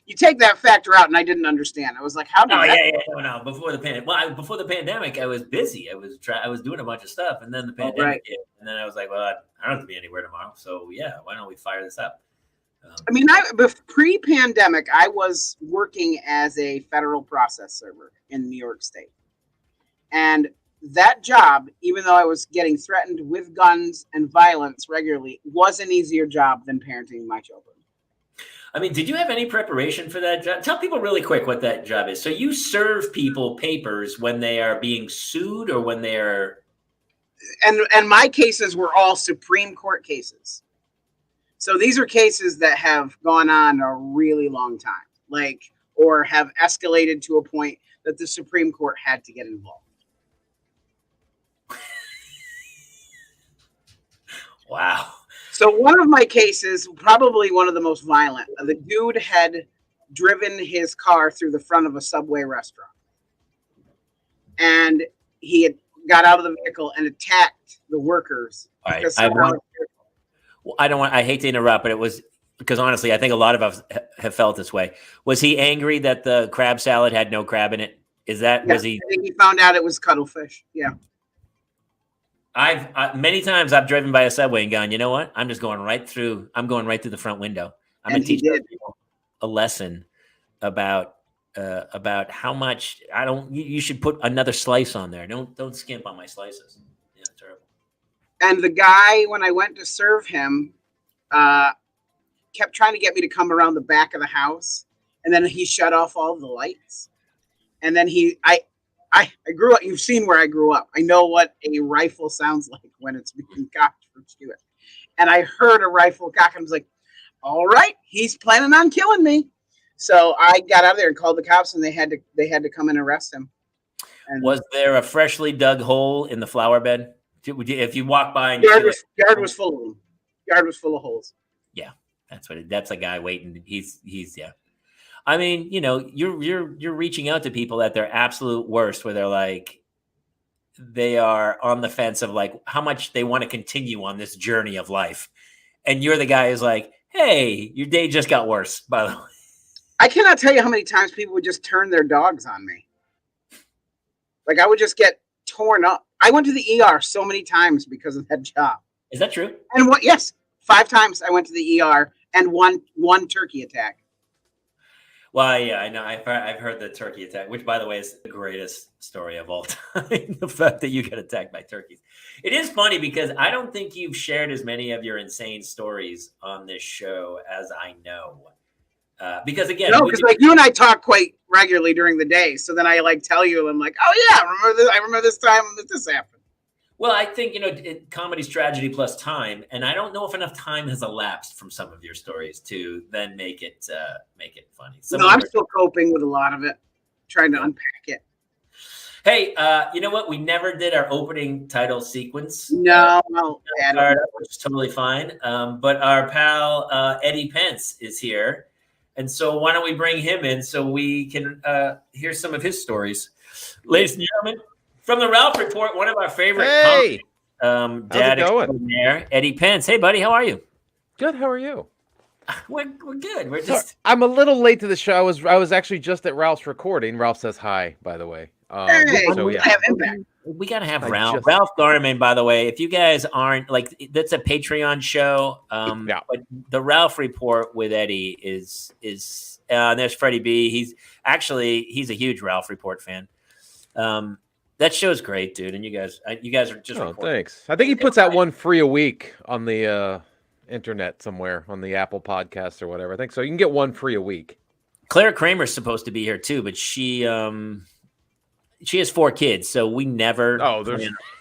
You take that factor out, and I didn't understand. I was like, how did? No. Before the pandemic, before the pandemic, I was busy. I was doing a bunch of stuff, and then the pandemic hit, and then I was like, well, I don't have to be anywhere tomorrow, so yeah, why don't we fire this up? I mean, pre-pandemic, I was working as a federal process server in New York State, and that job, even though I was getting threatened with guns and violence regularly, was an easier job than parenting my children. I mean, did you have any preparation for that job? Tell people really quick what that job is. So you serve people papers when they are being sued or when they're... And my cases were all Supreme Court cases. So these are cases that have gone on a really long time, or have escalated to a point that the Supreme Court had to get involved. Wow. So one of my cases, probably one of the most violent, the dude had driven his car through the front of a Subway restaurant. And he had got out of the vehicle and attacked the workers. All right. I hate to interrupt, but it was because honestly, I think a lot of us have felt this way. Was he angry that the crab salad had no crab in it? Was he? I think he found out it was cuttlefish. Yeah. Many times I've driven by a Subway and gone, you know what? I'm going right through the front window. I'm going to teach people a lesson about how much you should put another slice on there. Don't skimp on my slices. Yeah, terrible. And the guy, when I went to serve him, kept trying to get me to come around the back of the house, and then he shut off all the lights. And then I grew up. You've seen where I grew up. I know what a rifle sounds like when it's being cocked from Stewart. And I heard a rifle cock, and I was like, "All right, he's planning on killing me." So I got out of there and called the cops, and they had to come and arrest him. And was there a freshly dug hole in the flower bed? If you walk by, and yard was full of them. Yard was full of holes. Yeah, that's a guy waiting. He's yeah. I mean, you're reaching out to people at their absolute worst, where they're like, they are on the fence of like how much they want to continue on this journey of life, and you're the guy who's like, hey, your day just got worse, by the way. I cannot tell you how many times people would just turn their dogs on me. Like I would just get torn up. I went to the ER so many times because of that job. Is that true? And what? Yes, 5 times I went to the ER and one turkey attack. Well, yeah, I know. I've heard the turkey attack, which, by the way, is the greatest story of all time. The fact that you got attacked by turkeys. It is funny because I don't think you've shared as many of your insane stories on this show as I know. Because again, no, because like you and I talk quite regularly during the day, so then I like tell you, I'm like, oh yeah, I remember this time that this happened. Well, I think comedy's tragedy plus time, and I don't know if enough time has elapsed from some of your stories to then make it funny. I'm still coping with a lot of it, trying to unpack it. Hey, you know what? We never did our opening title sequence. No, which is totally fine. But our pal Eddie Pence is here. And so why don't we bring him in so we can hear some of his stories. Ladies and gentlemen, from the Ralph Report, one of our favorite dad extraordinaire, Eddie Pence. Hey, buddy, how are you? Good, how are you? We're good. We're just I'm a little late to the show. I was actually just at Ralph's recording. Ralph says hi, by the way. So yeah. We got to have Ralph. Ralph Garman, by the way, if you guys aren't like, that's a Patreon show. Yeah. But the Ralph Report with Eddie is there's Freddie B. He's a huge Ralph Report fan. That show's great, dude. And you guys are just. Oh, thanks. I think he puts out one free a week on the internet somewhere on the Apple Podcast or whatever. I think so. You can get one free a week. Claire Kramer's supposed to be here too, but she has 4 kids, so we never. Oh,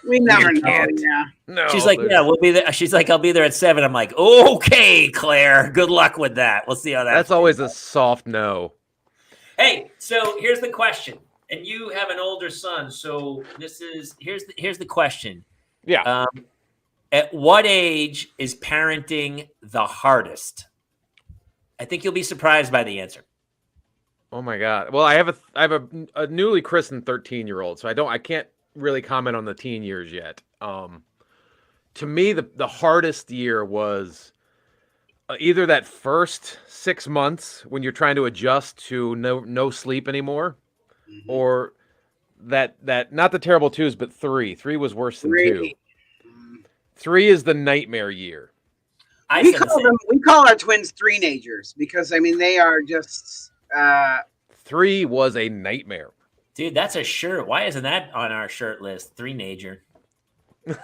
we never know. Yeah. No, she's like, yeah, we'll be there. She's like, I'll be there at 7. I'm like, okay, Claire, good luck with that. We'll see how that's always a soft no. Hey, so here's the question, and you have an older son, so here's the question. Yeah. At what age is parenting the hardest? I think you'll be surprised by the answer. Oh my God. Well, I have a newly christened 13-year-old, so I can't really comment on the teen years yet. To me, the hardest year was either that first 6 months when you're trying to adjust to no sleep anymore, mm-hmm. or that not the terrible 2s, but 3. 3 was worse than 2. 3 is the nightmare year. We call our twins 3-nagers because I mean they are just. 3 was a nightmare, dude. That's a shirt. Why isn't that on our shirt list? 3-nager.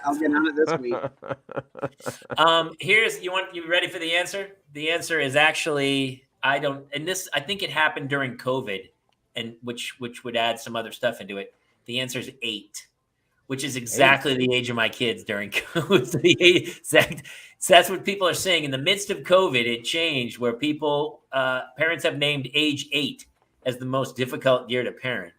I'll get on it this week. You ready for the answer? The answer is actually I think it happened during COVID, and which would add some other stuff into it. The answer is 8, which is exactly the age of my kids during COVID. So that's what people are saying. In the midst of COVID, it changed where parents have named age 8 as the most difficult year to parent.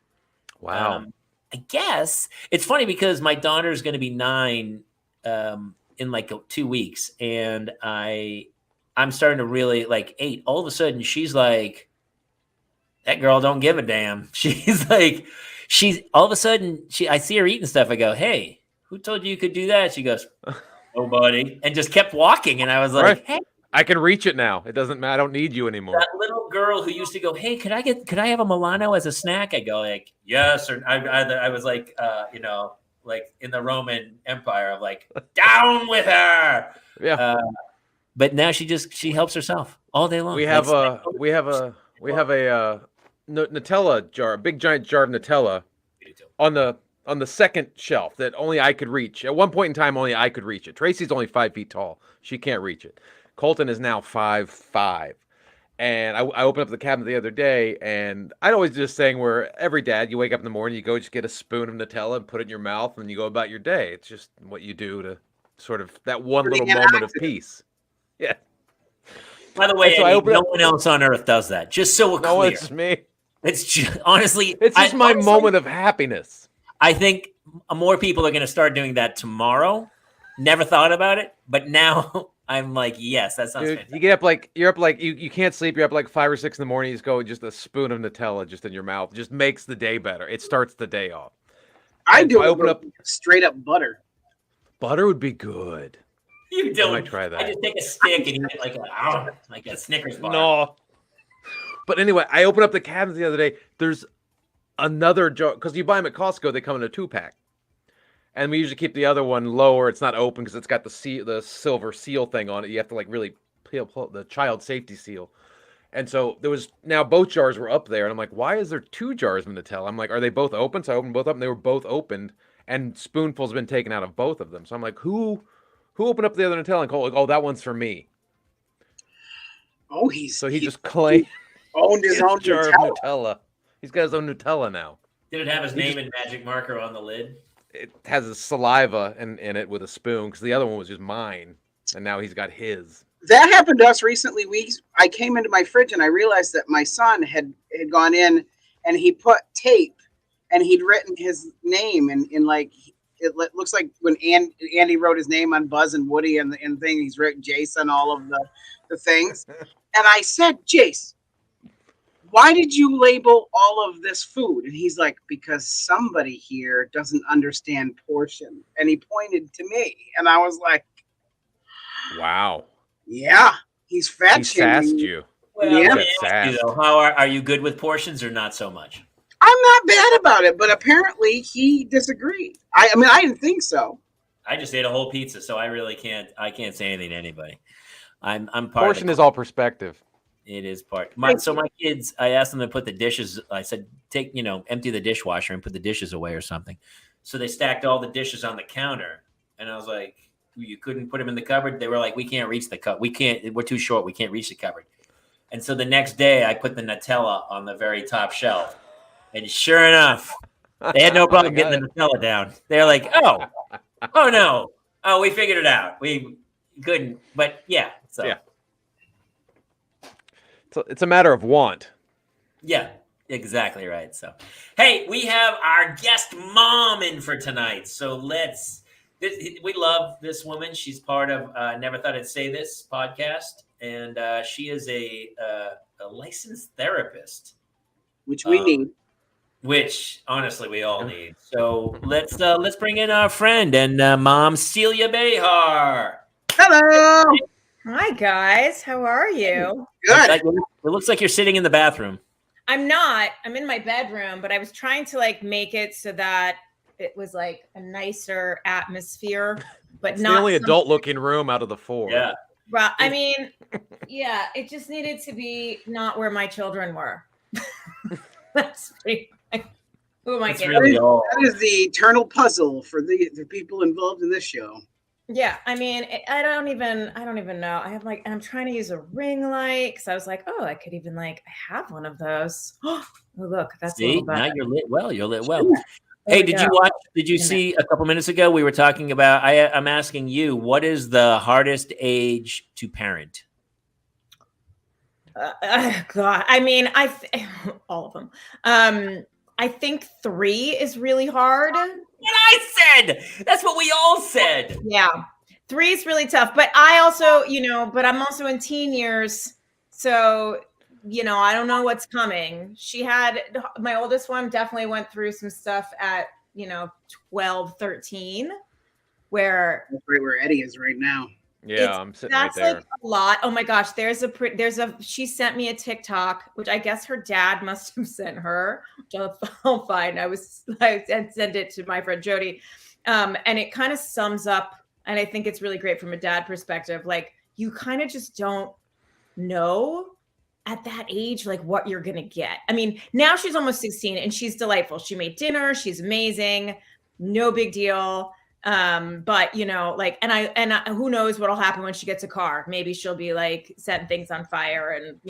Wow. I guess it's funny because my daughter is going to be 9 in like 2 weeks. And I'm starting to really like 8. All of a sudden she's like, that girl don't give a damn. She's like, all of a sudden I see her eating stuff. I go, hey, who told you could do that? She goes, nobody, and just kept walking. And I was like, right. Hey, I can reach it now. It doesn't matter. I don't need you anymore. That little girl who used to go, hey, could I have a Milano as a snack? I go like, yes. Or I was like, like in the Roman Empire of like, down with her. Yeah. But now she helps herself all day long. We have a Nutella jar, a big giant jar of Nutella on the second shelf that only I could reach. At one point in time, only I could reach it. Tracy's only 5 feet tall. She can't reach it. Colton is now 5'5". And I opened up the cabinet the other day, and I'd always do this thing where every dad, you wake up in the morning, you go just get a spoon of Nutella and put it in your mouth, and you go about your day. It's just what you do to sort of that one little moment of peace. Yeah. By the way, Eddie, no one else on earth does that. Just so we're clear. No, it's me. It's just, honestly, it's just my moment of happiness. I think more people are going to start doing that tomorrow. Never thought about it, but now I'm like, yes, that sounds Dude, fantastic. you get up like you're up like you can't sleep. You're up like 5 or 6 in the morning. You just go just a spoon of Nutella just in your mouth. Just makes the day better. It starts the day off. I do I open up straight up butter. butter would be good. You I don't. might try that. I just take a stick and eat it like a Snickers bar. No. But anyway, I opened up the cabinet the other day. There's another jar because you buy them at Costco. They come in a 2-pack, and we usually keep the other one lower. It's not open because it's got the silver seal thing on it. You have to like really pull the child safety seal. And so there was now both jars were up there, and I'm like, why is there 2 jars of Nutella? I'm like, are they both open? So I opened both up, and they were both opened, and spoonfuls been taken out of both of them. So I'm like, who opened up the other Nutella and called? Like, oh, that one's for me. Oh, he just claimed owned his own jar Nutella. of Nutella. He's got his own Nutella now. Did it have his name in magic marker on the lid? It has his saliva in it with a spoon because the other one was just mine, and now he's got his. That happened to us recently. I came into my fridge and I realized that my son had gone in and he put tape and he'd written his name in like it looks like when Andy wrote his name on Buzz and Woody and thing, he's written Jason all of the things. And I said, Jace, why did you label all of this food? And he's like, because somebody here doesn't understand portion. And he pointed to me. And I was like, wow. Yeah, he's fat. He sassed you. Well, Yeah. let me ask you, though, how are you good with portions or not so much? I'm not bad about it, but apparently he disagreed. I mean, I didn't think so. I just ate a whole pizza, so I really can't. I can't say anything to anybody. I'm part. Portion is all perspective. It is part. So my kids, I asked them to put the dishes. I said, empty the dishwasher and put the dishes away or something. So they stacked all the dishes on the counter, and I was like, you couldn't put them in the cupboard. They were like, we can't reach the cup. We can't. We're too short. We can't reach the cupboard. And so the next day, I put the Nutella on the very top shelf, and sure enough, they had no problem getting the Nutella down. They're like, oh no, we figured it out. We couldn't, but yeah. So yeah, it's a matter of want. Yeah, exactly right. So, hey, we have our guest mom in for tonight. So we love this woman. She's part of Never Thought I'd Say This podcast, and she is a licensed therapist, which we need. Which honestly we all need. So let's bring in our friend and mom Celia Behar. Hello. Hi guys, how are you? Good. It looks like you're sitting in the bathroom. I'm not. I'm in my bedroom, but I was trying to make it so that it was like a nicer atmosphere, but it's not the only adult-looking room out of the 4. Yeah. Well, I mean, yeah, it just needed to be not where my children were. That's pretty. Who am I kidding? That is the eternal puzzle for the people involved in this show. Yeah, I mean, I don't even know. I have I'm trying to use a ring light because I was like, oh, I could even I have one of those. Oh, look, that's a little better. Now you're lit well. You're lit well. Hey, did you see a couple minutes ago we were talking about? I'm asking you, what is the hardest age to parent? God, I mean, all of them. I think 3 is really hard. What I said. That's what we all said. Yeah. 3 is really tough. But I also, but I'm also in teen years. So, I don't know what's coming. My oldest one definitely went through some stuff at, 12, 13, where. That's right where Eddie is right now. Yeah, I'm sitting right there. That's a lot. Oh my gosh, she sent me a TikTok, which I guess her dad must have sent her. I'll find. I sent it to my friend Jody, and it kind of sums up. And I think it's really great from a dad perspective. You kind of just don't know at that age what you're gonna get. I mean, now she's almost 16 and she's delightful. She made dinner. She's amazing. No big deal. But and who knows what'll happen when she gets a car. Maybe she'll be setting things on fire and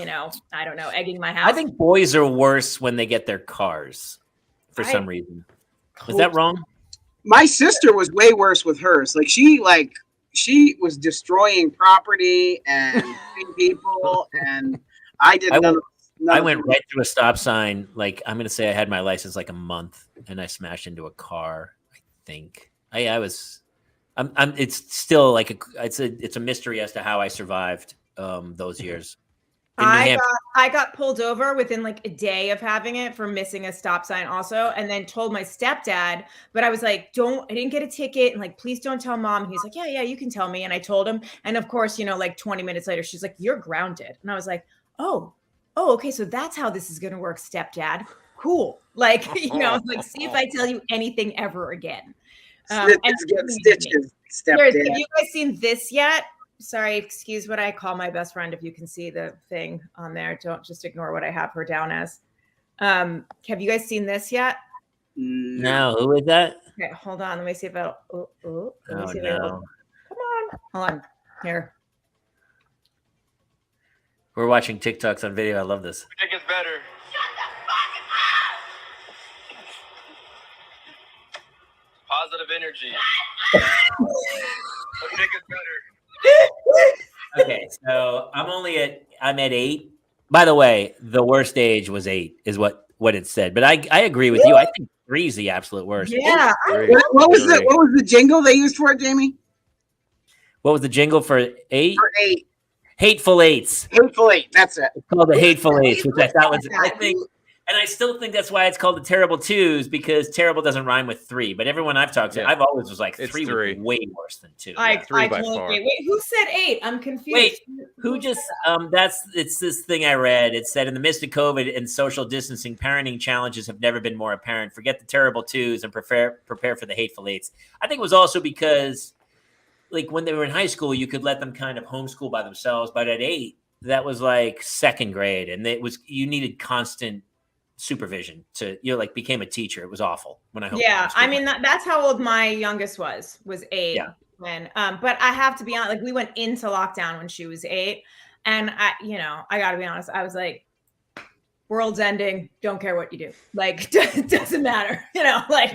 I don't know, egging my house. I think boys are worse when they get their cars for some reason. Is that wrong? My sister was way worse with hers. She was destroying property and people, and I did none of I went right through a stop sign. I'm going to say I had my license a month, and I smashed into a car, I think. I was It's still like it's a mystery as to how I survived those years. I got pulled over within like a day of having it for missing a stop sign also, and then told my stepdad, but I was like, I didn't get a ticket, and like, please don't tell mom. And he's like, yeah, you can tell me. And I told him, and of course, like 20 minutes later, she's like, you're grounded. And I was like, oh, okay, so that's how this is gonna work, stepdad. Cool. Like, like, see if I tell you anything ever again. Stitches get stitches, stepdad. Have you guys seen this yet? Sorry, excuse what I call my best friend. If you can see the thing on there, don't just ignore what I have her down as. Have you guys seen this yet? No, who is that? Okay, hold on. Let me see if I'll. Let me see if no. Come on, hold on. Here. We're watching TikToks on video. I love this. I think it's better. Shut the fuck up! Positive energy. I think it's better. Okay, so I'm at 8. By the way, the worst age was 8 is what it said. But I agree with you. I think 3 is the absolute worst. Yeah. What was the jingle they used for it, Jamie? What was the jingle for 8? For 8. Hateful Eights. Hateful 8. That's it. It's called the Hateful Eights, which I thought was, I think, and I still think that's why it's called the Terrible Twos, because terrible doesn't rime with 3. But everyone I've talked to, I've always was like 3 was way worse than 2. I 3 by totally far. agree. Wait, who said 8? I'm confused. Wait, who just it's this thing I read. It said, in the midst of COVID and social distancing, parenting challenges have never been more apparent. Forget the terrible 2s and prepare for the hateful 8s. I think it was also because, like, when they were in high school, you could let them kind of homeschool by themselves, but at 8, that was like 2nd grade, and you needed constant supervision to became a teacher. It was awful when I I mean that's how old my youngest was 8 when but I have to be honest, like, we went into lockdown when she was 8, and I gotta be honest, I was like, world's ending, don't care what you do, like, doesn't matter, like.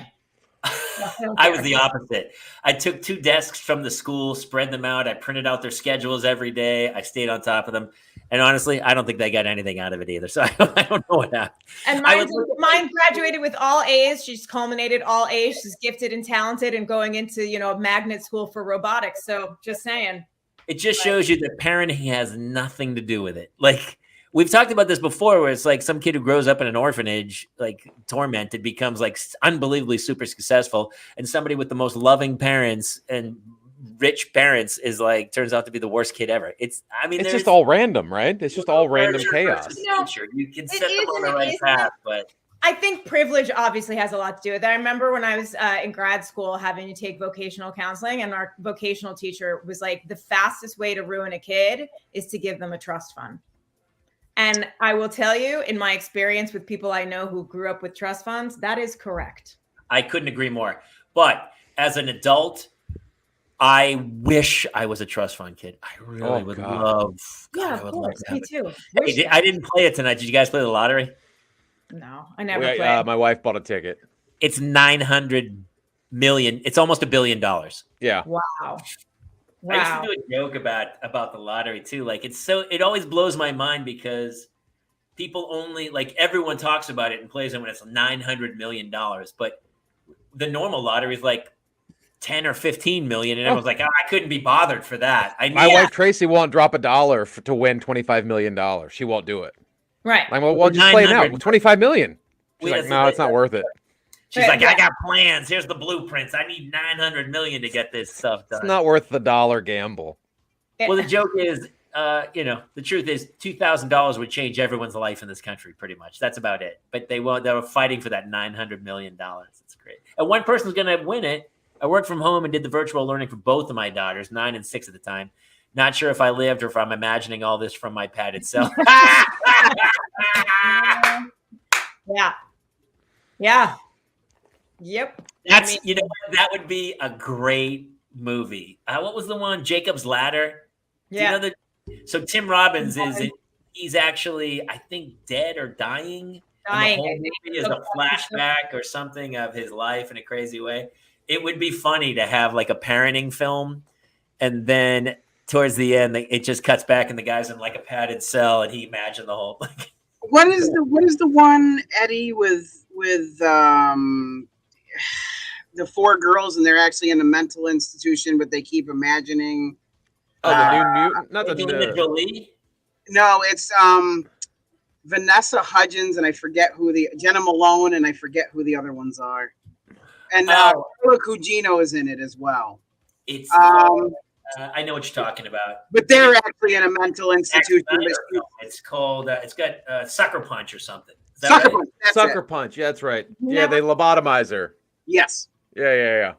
I was the opposite. I took 2 desks from the school, spread them out. I printed out their schedules every day. I stayed on top of them. And honestly, I don't think they got anything out of it either. So I don't know what happened. And mine graduated with all A's. She's culminated all A's. She's gifted and talented and going into, a magnet school for robotics. So just saying. It just shows you that parenting has nothing to do with it. Like, we've talked about this before, where it's like some kid who grows up in an orphanage, like tormented, becomes like unbelievably super successful. And somebody with the most loving parents and rich parents is like, turns out to be the worst kid ever. It's just all random, right? It's just all random chaos. You can set them on the right path, but I think privilege obviously has a lot to do with it. I remember when I was in grad school having to take vocational counseling, and our vocational teacher was like, the fastest way to ruin a kid is to give them a trust fund. And I will tell you, in my experience with people I know who grew up with trust funds, that is correct. I couldn't agree more. But as an adult, I wish I was a trust fund kid. I really would love. God, of course, me too. Hey, I didn't play it tonight. Did you guys play the lottery? No, I never played. My wife bought a ticket. It's 900 million. It's almost $1 billion. Yeah. Wow. I used to do a joke about the lottery too. Like, it always blows my mind, because people only, like, everyone talks about it and plays it when it's $900 million, but the normal lottery is like 10 or 15 million, and everyone's like, I couldn't be bothered for that. My wife Tracy won't drop $1 to win $25 million. She won't do it. Right. Like, well, just play it now. 25 million. She's like, no, it's not worth it. She's like, I got plans. Here's the blueprints. I need 900 million to get this stuff done. It's not worth the $1 gamble. Well, the joke is, the truth is, $2,000 would change everyone's life in this country, pretty much. That's about it. But they were fighting for that $900 million. It's great. And one person's going to win it. I worked from home and did the virtual learning for both of my daughters, 9 and 6 at the time. Not sure if I lived or if I'm imagining all this from my padded cell. Yeah. Yep. That would be a great movie. What was the one? Jacob's Ladder. Yeah. So Tim Robbins he's actually, I think, dead or dying. And the whole movie is a flashback or something of his life in a crazy way. It would be funny to have like a parenting film, and then towards the end, it just cuts back and the guy's in like a padded cell, and he imagined the whole. What is the one, Eddie, with the 4 girls and they're actually in a mental institution, but they keep imagining. Oh, the New Mutant, not the Angelina Jolie. No, it's Vanessa Hudgens, and I forget who Jenna Malone, and I forget who the other ones are. And Carla Gugino is in it as well. It's I know what you're talking about. But they're actually in a mental institution. It's called. It's got Sucker Punch or something. Is that Sucker right? Punch. That's Sucker it. Punch. Yeah, that's right. Yeah, they lobotomize her. Yes. Yeah.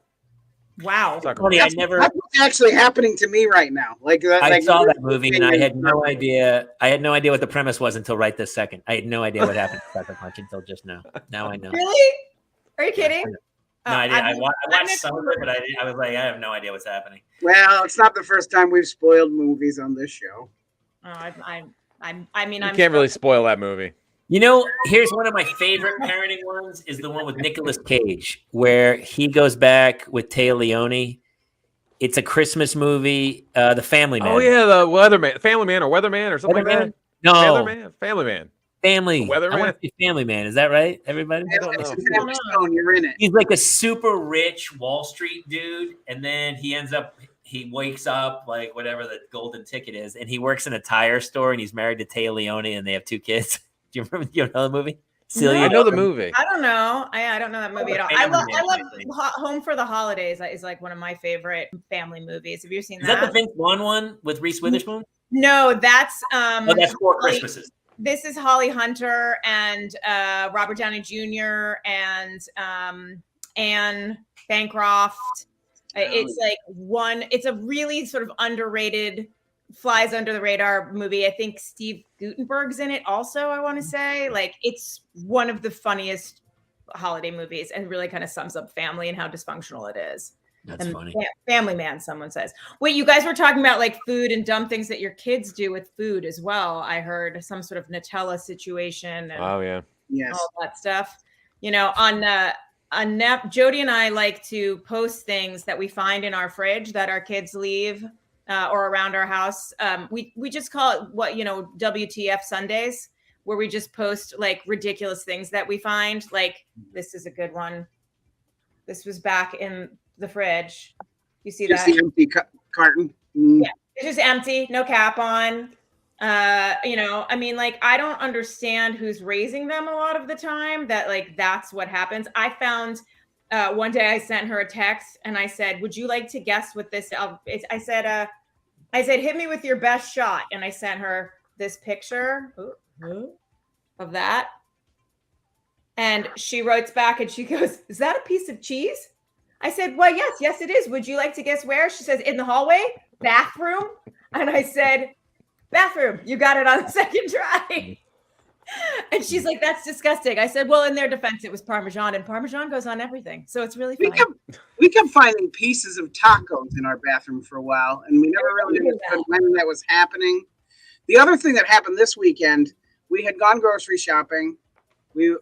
Wow. Sucker Funny, Punch. That's what's actually happening to me right now. I saw that movie and I had no idea. I had no idea what the premise was until right this second. I had no idea what happened to Sucker Punch until just now. Now I know. Really? Are you kidding? No, I didn't. I watched some of it, but I was like, I have no idea what's happening. Well, it's not the first time we've spoiled movies on this show. I mean, You can't really spoil that movie. You know, here's one of my favorite parenting ones is the one with Nicolas Cage, where he goes back with Téa Leoni. It's a Christmas movie, The Family Man. Oh yeah, the Weatherman, Family Man, or Weatherman, or something like that. No, Weatherman, Family Man. Family. Weatherman? I want to say Family Man. Is that right, everybody? It's a Family Stone. You're in it. He's like a super rich Wall Street dude, and then he wakes up like whatever the golden ticket is, and he works in a tire store, and he's married to Téa Leoni, and they have 2 kids. Do you remember? You know the movie? Celia. I know the movie. I don't know. I don't know that movie at all. I love Home for the Holidays is like one of my favorite family movies. Have you seen that? Is that the Vince Vaughn one with Reese Witherspoon? No, that's that's 4 Christmases. This is Holly Hunter and Robert Downey Jr. and Anne Bancroft. It's like it's a really sort of underrated, flies under the radar movie. I think Steve Guttenberg's in it also, I want to say. Like, it's one of the funniest holiday movies and really kind of sums up family and how dysfunctional it is. That's funny. Family Man, someone says. Wait, you guys were talking about like food and dumb things that your kids do with food as well. I heard some sort of Nutella situation and Yes. all that stuff. You know, Jody and I like to post things that we find in our fridge that our kids leave or around our house. We just call it WTF Sundays, where we just post like ridiculous things that we find. Like, this is a good one. This was back in the fridge. You see Just that? the empty carton. Yeah, it's just empty, no cap on. I mean, like, I don't understand who's raising them a lot of the time, that like that's what happens. I found one day I sent her a text and I said, would you like to guess what this is? I said, hit me with your best shot. And I sent her this picture of that. And she writes back and she goes, is that a piece of cheese? I said, well, yes, it is. Would you like to guess where? She says, in the hallway, bathroom. And I said, bathroom. You got it on the second try. And she's like, that's disgusting. I said, well, in their defense, it was Parmesan, and Parmesan goes on everything. So it's really fine. We kept finding pieces of tacos in our bathroom for a while, and we never really understood when that was happening. The other thing that happened this weekend, we had gone grocery shopping.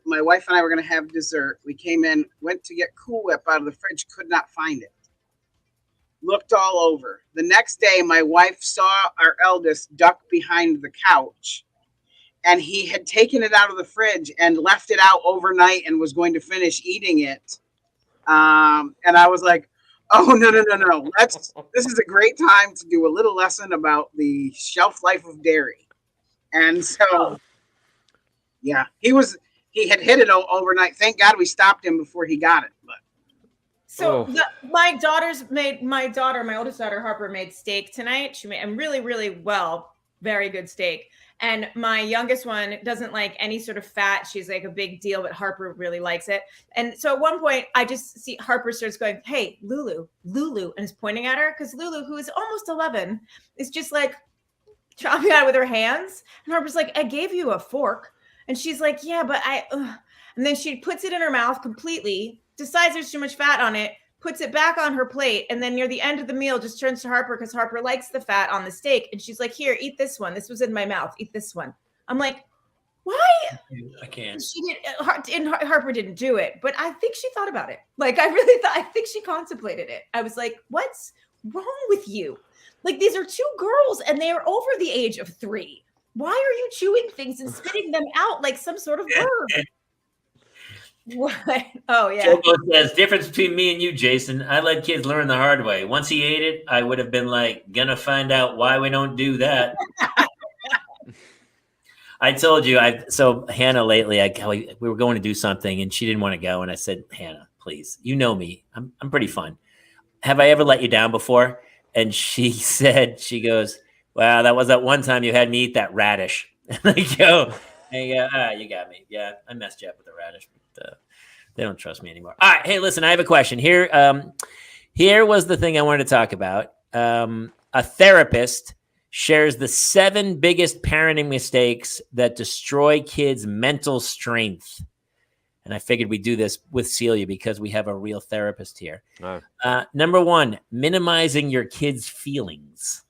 My wife and I were going to have dessert. We came in, went to get Cool Whip out of the fridge, could not find it. Looked all over. The next day, my wife saw our eldest duck behind the couch, and he had taken it out of the fridge and left it out overnight and was going to finish eating it. And I was like, oh, no. This is a great time to do a little lesson about the shelf life of dairy. And so, yeah, he had hit it overnight. Thank God we stopped him before he got it. But so my oldest daughter, Harper, made steak tonight. She made really, really very good steak. And my youngest one doesn't like any sort of fat. She's like a big deal, but Harper really likes it. And so at one point I just see Harper starts going, hey, Lulu, and is pointing at her, because Lulu, who is almost 11, is just like chopping at it with her hands. And Harper's like, I gave you a fork. And she's like, yeah, but and then she puts it in her mouth completely, decides there's too much fat on it, puts it back on her plate, and then near the end of the meal just turns to Harper, because Harper likes the fat on the steak. And she's like, here, eat this one. This was in my mouth. Eat this one. I'm like, why? I can't. She did, and Harper didn't do it, but I think she thought about it. Like, I think she contemplated it. I was like, what's wrong with you? Like, these are 2 girls and they are over the age of 3. Why are you chewing things and spitting them out like some sort of bird? What? Oh yeah. Jobo says, difference between me and you, Jason. I let kids learn the hard way. Once he ate it, I would have been like, gonna find out why we don't do that. I told you, so Hannah lately, we were going to do something and she didn't want to go. And I said, Hannah, please, you know me. I'm pretty fun. Have I ever let you down before? And she said, she goes, wow, that was that one time you had me eat that radish. And I go, you got me. Yeah, I messed you up with the radish. But, they don't trust me anymore. All right. Hey, listen, I have a question here. Here was the thing I wanted to talk about. A therapist shares the 7 biggest parenting mistakes that destroy kids' mental strength. And I figured we'd do this with Celia because we have a real therapist here. Number 1, minimizing your kids' feelings.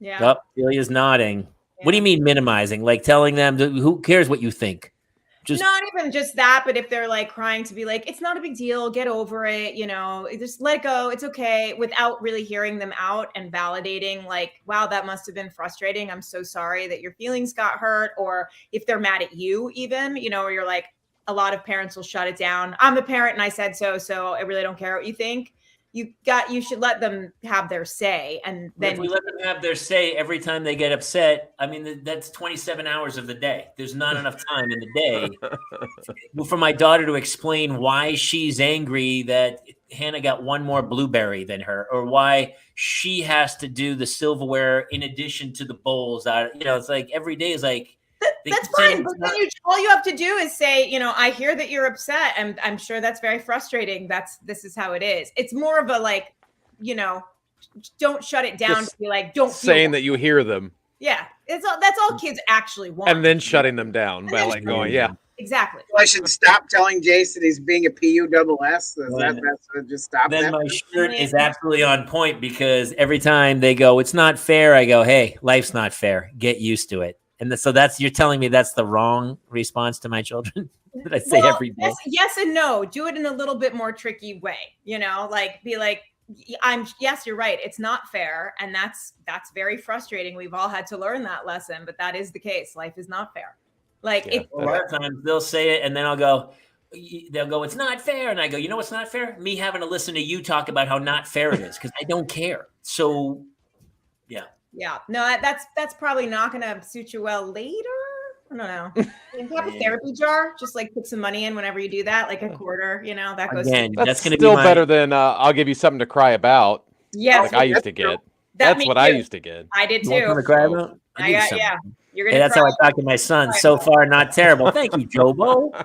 Yeah. Oh, Celia's nodding. Yeah. What do you mean minimizing? Like telling them, who cares what you think? Just not even just that, but if they're like crying, to be like, it's not a big deal, get over it, just let it go, it's okay, without really hearing them out and validating like, wow, that must have been frustrating, I'm so sorry that your feelings got hurt. Or if they're mad at you even, or you're like, a lot of parents will shut it down. I'm the parent and I said so I really don't care what you think. You should let them have their say. And then if we let them have their say every time they get upset, I mean, that's 27 hours of the day. There's not enough time in the day for my daughter to explain why she's angry that Hannah got one more blueberry than her, or why she has to do the silverware in addition to the bowls. It's like every day is like, that's fine. But then all you have to do is say, I hear that you're upset, and I'm sure that's very frustrating. This is how it is. It's more of a like, don't shut it down. To be like, don't saying that you hear them. Yeah, that's all kids actually want. And then shutting them down by like going, yeah, exactly. I should stop telling Jason he's being a PUSS. That's just stop. Then my shirt is absolutely on point because every time they go, it's not fair. I go, hey, life's not fair. Get used to it. And so you're telling me that's the wrong response to my children that I say every day. Yes and no. Do it in a little bit more tricky way. Like be like, yes, you're right. It's not fair. And that's very frustrating. We've all had to learn that lesson, but that is the case. Life is not fair. Like a lot of times they'll say it and then they'll go, it's not fair. And I go, what's not fair? Me having to listen to you talk about how not fair it is because I don't care. So, yeah. Yeah, no, that's probably not going to suit you well later. I don't know. You have a therapy jar. Just like put some money in whenever you do that, like a quarter. That goes. Again, that's going to be still better than I'll give you something to cry about. Yes, like I used to get. That's what I used to get. I did too. To cry about? Yeah. You're gonna. That's how I talk to my son. So far, not terrible. Thank you, Jobo.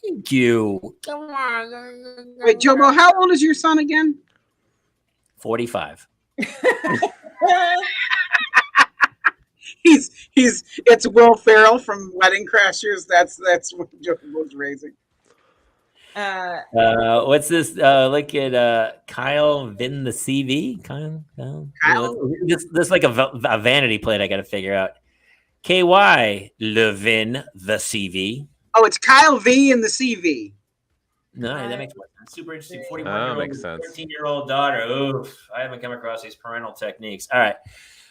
Thank you. Come on. Wait, Jobo, how old is your son again? 45. It's Will Ferrell from Wedding Crashers. That's what Jobo's raising. What's this? Look at Kyle Vin the CV. Kyle? This like a vanity plate. I got to figure out. KY Levin the CV. Oh, it's Kyle V in the CV. No, that makes more sense. Super interesting. 41-year-old, 13-year-old daughter. Oof, I haven't come across these parental techniques. All right.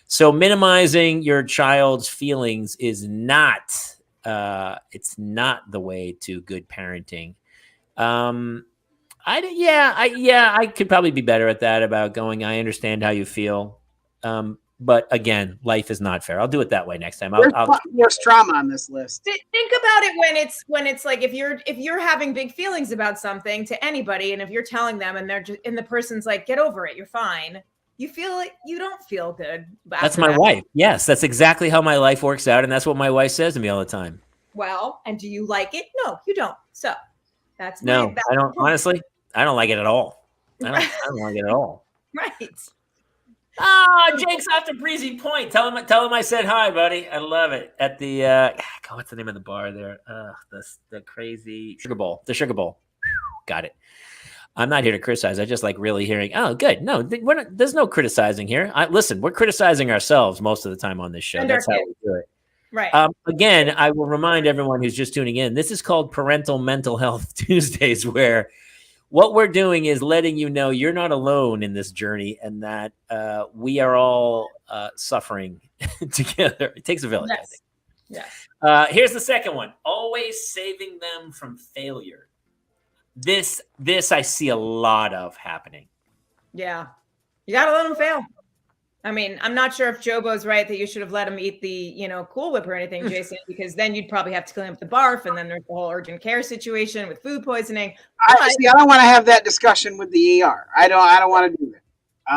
So minimizing your child's feelings is not it's not the way to good parenting. I could probably be better at that, about going, I understand how you feel. But again, life is not fair. I'll do it that way next time. There's trauma on this list. Think about it when it's like if you're having big feelings about something to anybody, and if you're telling them and the person's like, get over it, you're fine. You feel like you don't feel good. That's my wife. Yes, that's exactly how my life works out, and that's what my wife says to me all the time. Well, and do you like it? No, you don't. So that's I don't. Honestly, I don't like it at all. I don't like it at all. Right. Jake's off to Breezy Point. Tell him I said hi, buddy. I love it. At the what's the name of the bar there? The crazy Sugar Bowl. The Sugar Bowl. Got it. I'm not here to criticize. I just like really hearing. Oh, good. No, there's no criticizing here. Listen, we're criticizing ourselves most of the time on this show. That's how we do it. Right. Again, I will remind everyone who's just tuning in. This is called Parental Mental Health Tuesdays, where what we're doing is letting you know you're not alone in this journey, and that we are all suffering together. It takes a village. Yes. I think. Yes. Here's the second one. Always saving them from failure. this I see a lot of happening. Yeah. You got to let them fail. I mean, I'm not sure if Jobo's right that you should have let him eat the, Cool Whip or anything, Jason, because then you'd probably have to clean up the barf, and then there's the whole urgent care situation with food poisoning. I don't want to have that discussion with the ER. I don't want to do that.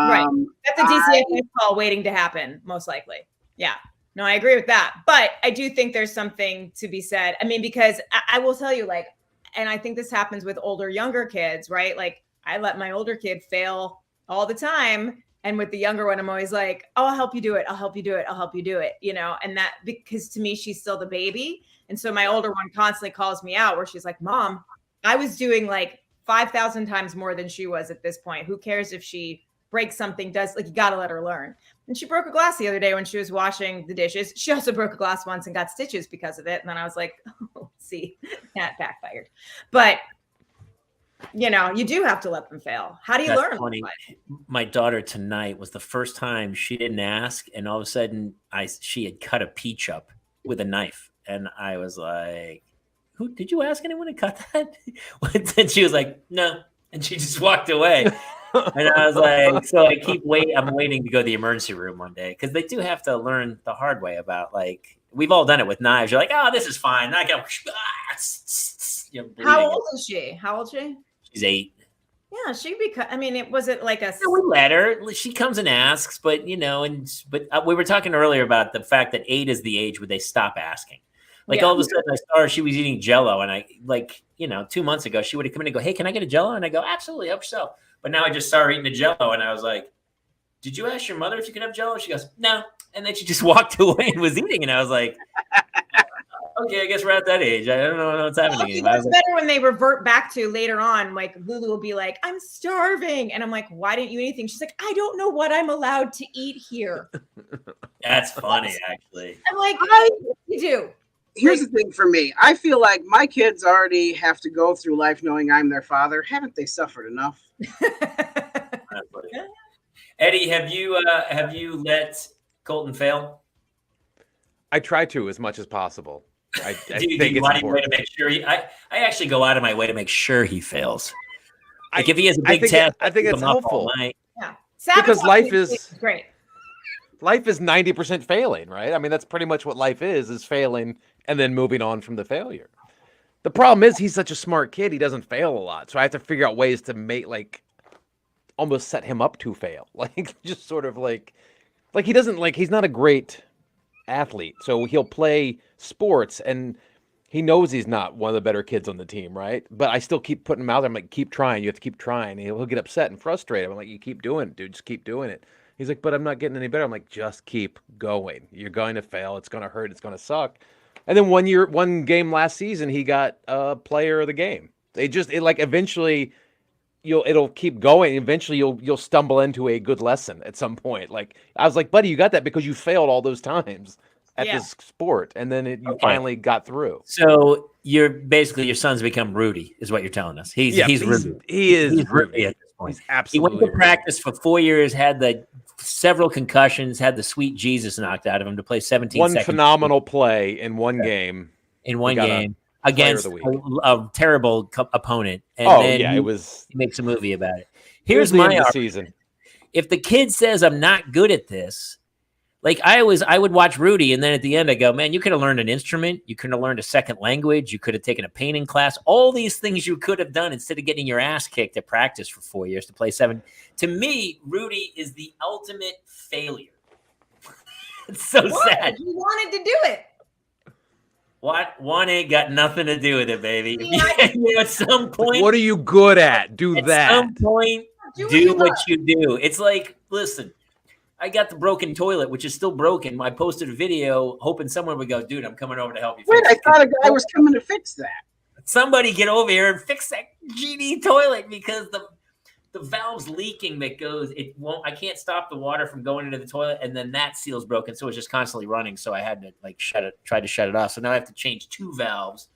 Right. That's a DCFS call waiting to happen, most likely. Yeah. No, I agree with that. But I do think there's something to be said. I mean, because I will tell you, like, and I think this happens with younger kids, right? Like, I let my older kid fail all the time. And with the younger one, I'm always like, oh, I'll help you do it. I'll help you do it. I'll help you do it. And that, because to me, she's still the baby. And so my older one constantly calls me out where she's like, Mom, I was doing like 5,000 times more than she was at this point. Who cares if she breaks something, you got to let her learn. And she broke a glass the other day when she was washing the dishes. She also broke a glass once and got stitches because of it. And then I was like, oh, see, that backfired. But you do have to let them fail. How do you learn? Funny. My daughter tonight was the first time she didn't ask, and all of a sudden she had cut a peach up with a knife, and I was like, "Who did you ask anyone to cut that?" And she was like, "No," and she just walked away. And I was like, "So I'm waiting to go to the emergency room one day because they do have to learn the hard way about like we've all done it with knives. You're like, oh, this is fine. I go. How old is she? She's 8. Yeah, she'd be. I mean, it wasn't like a. Yeah, we let her. She comes and asks, but we were talking earlier about the fact that 8 is the age where they stop asking. Like all of a sudden, I saw her. She was eating Jell-O, and 2 months ago, she would have come in and go, "Hey, can I get a Jell-O?" And I go, "Absolutely, help yourself." But now I just saw her eating a Jell-O, and I was like, "Did you ask your mother if you could have Jell-O?" She goes, "No," and then she just walked away and was eating, and I was like. Okay, I guess we're at that age. I don't know what's happening. It's better when they revert back to later on. Like Lulu will be like, "I'm starving," and I'm like, "Why didn't you eat anything?" She's like, "I don't know what I'm allowed to eat here." That's funny, actually. I'm like, you do. Here's the thing for me. I feel like my kids already have to go through life knowing I'm their father. Haven't they suffered enough? Eddie, have you let Colton fail? I try to as much as possible. I think it's important. To make sure I actually go out of my way to make sure he fails. Like if he has a big test, I think it's helpful. Yeah, because life is great. Life is 90% failing, right? I mean, that's pretty much what life is failing and then moving on from the failure. The problem is he's such a smart kid; he doesn't fail a lot. So I have to figure out ways to make almost set him up to fail, just sort of like he doesn't he's not a great athlete, so he'll play sports and he knows he's not one of the better kids on the team, right? But I still keep putting him out there. I'm like, keep trying. You have to keep trying. And he'll get upset and frustrated. I'm like, you keep doing it, dude. Just keep doing it. He's like, but I'm not getting any better. I'm like, just keep going. You're going to fail. It's going to hurt. It's going to suck. And then one game last season, he got player of the game. Eventually it'll keep going. Eventually you'll stumble into a good lesson at some point. Like I was like, buddy, you got that because you failed all those times at this sport, and then you finally got through. So your son's become Rudy, is what you're telling us. He's Rudy. He's Rudy at this point. He's absolutely. He went to practice for 4 years, had the several concussions, had the sweet Jesus knocked out of him to play 17 one seconds. Phenomenal play in one game. In one game against a terrible opponent. And then it was. He makes a movie about it. Here's my season. If the kid says I'm not good at this. Like I would watch Rudy, and then at the end I go, man, you could have learned an instrument. You could have learned a second language. You could have taken a painting class. All these things you could have done instead of getting your ass kicked at practice for 4 years to play 7. To me, Rudy is the ultimate failure. It's so sad. You wanted to do it. What? One ain't got nothing to do with it, baby. At some point, what are you good at? Do that. At some point, do what you do. It's like, listen. I got the broken toilet, which is still broken. I posted a video hoping someone would go, dude, I'm coming over to help you fix it. Wait, I thought a guy was coming to fix that. Somebody get over here and fix that GD toilet because the valve's leaking that goes, I can't stop the water from going into the toilet, and then that seal's broken, so it's just constantly running, so I had to try to shut it off. So now I have to change 2 valves.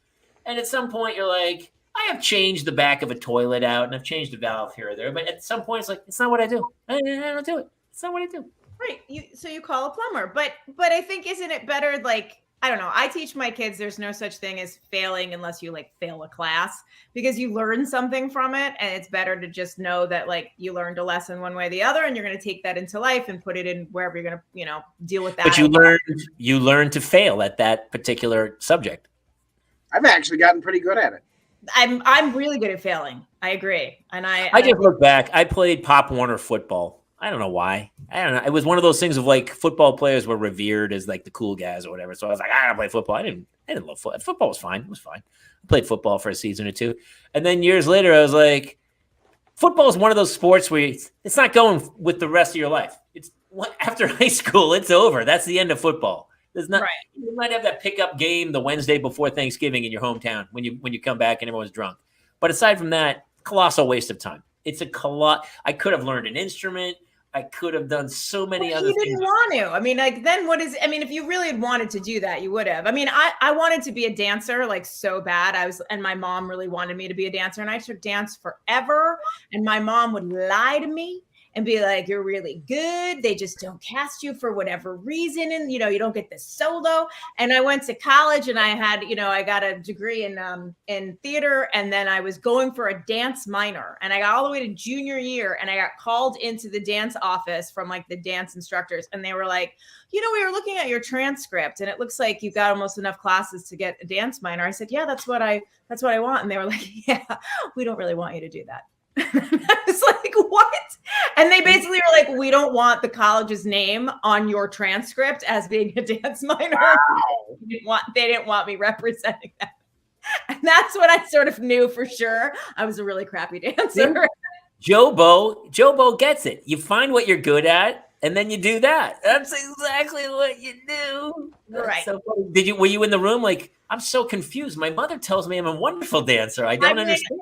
And at some point you're like, I have changed the back of a toilet out, and I've changed a valve here or there, but at some point it's like, it's not what I do. I don't do it. It's not what I do. Right. So you call a plumber. But I think, isn't it better, like, I don't know. I teach my kids there's no such thing as failing unless you like fail a class, because you learn something from it. And it's better to just know that like you learned a lesson one way or the other, and you're going to take that into life and put it in wherever you're going to, deal with that. But you learned to fail at that particular subject. I've actually gotten pretty good at it. I'm really good at failing. I agree. And I just look back. I played Pop Warner football. I don't know why. I don't know. It was one of those things of like football players were revered as like the cool guys or whatever. So I was like, I gotta play football. I didn't love football. Football was fine. It was fine. I played football for a season or two. And then years later, I was like, football is one of those sports where it's not going with the rest of your life. It's after high school, it's over. That's the end of football. There's not. Right. You might have that pickup game the Wednesday before Thanksgiving in your hometown when you come back and everyone's drunk. But aside from that, colossal waste of time. It's I could have learned an instrument. I could have done so many other things. You didn't want to. I mean, like, then if you really had wanted to do that, you would have. I mean, I wanted to be a dancer, like, so bad. And my mom really wanted me to be a dancer, and I took dance forever. And my mom would lie to me and be like, you're really good. They just don't cast you for whatever reason. And, you don't get this solo. And I went to college and I had, I got a degree in theater. And then I was going for a dance minor, and I got all the way to junior year, and I got called into the dance office from like the dance instructors. And they were like, we were looking at your transcript and it looks like you got almost enough classes to get a dance minor. I said, yeah, that's what I want. And they were like, yeah, we don't really want you to do that. I was like, what? And they basically were like, we don't want the college's name on your transcript as being a dance minor. Wow. They didn't want me representing that. And that's when I sort of knew for sure I was a really crappy dancer. Joe Bo gets it. You find what you're good at, and then you do that. That's exactly what you do. Right. So were you in the room like, I'm so confused. My mother tells me I'm a wonderful dancer. I don't understand.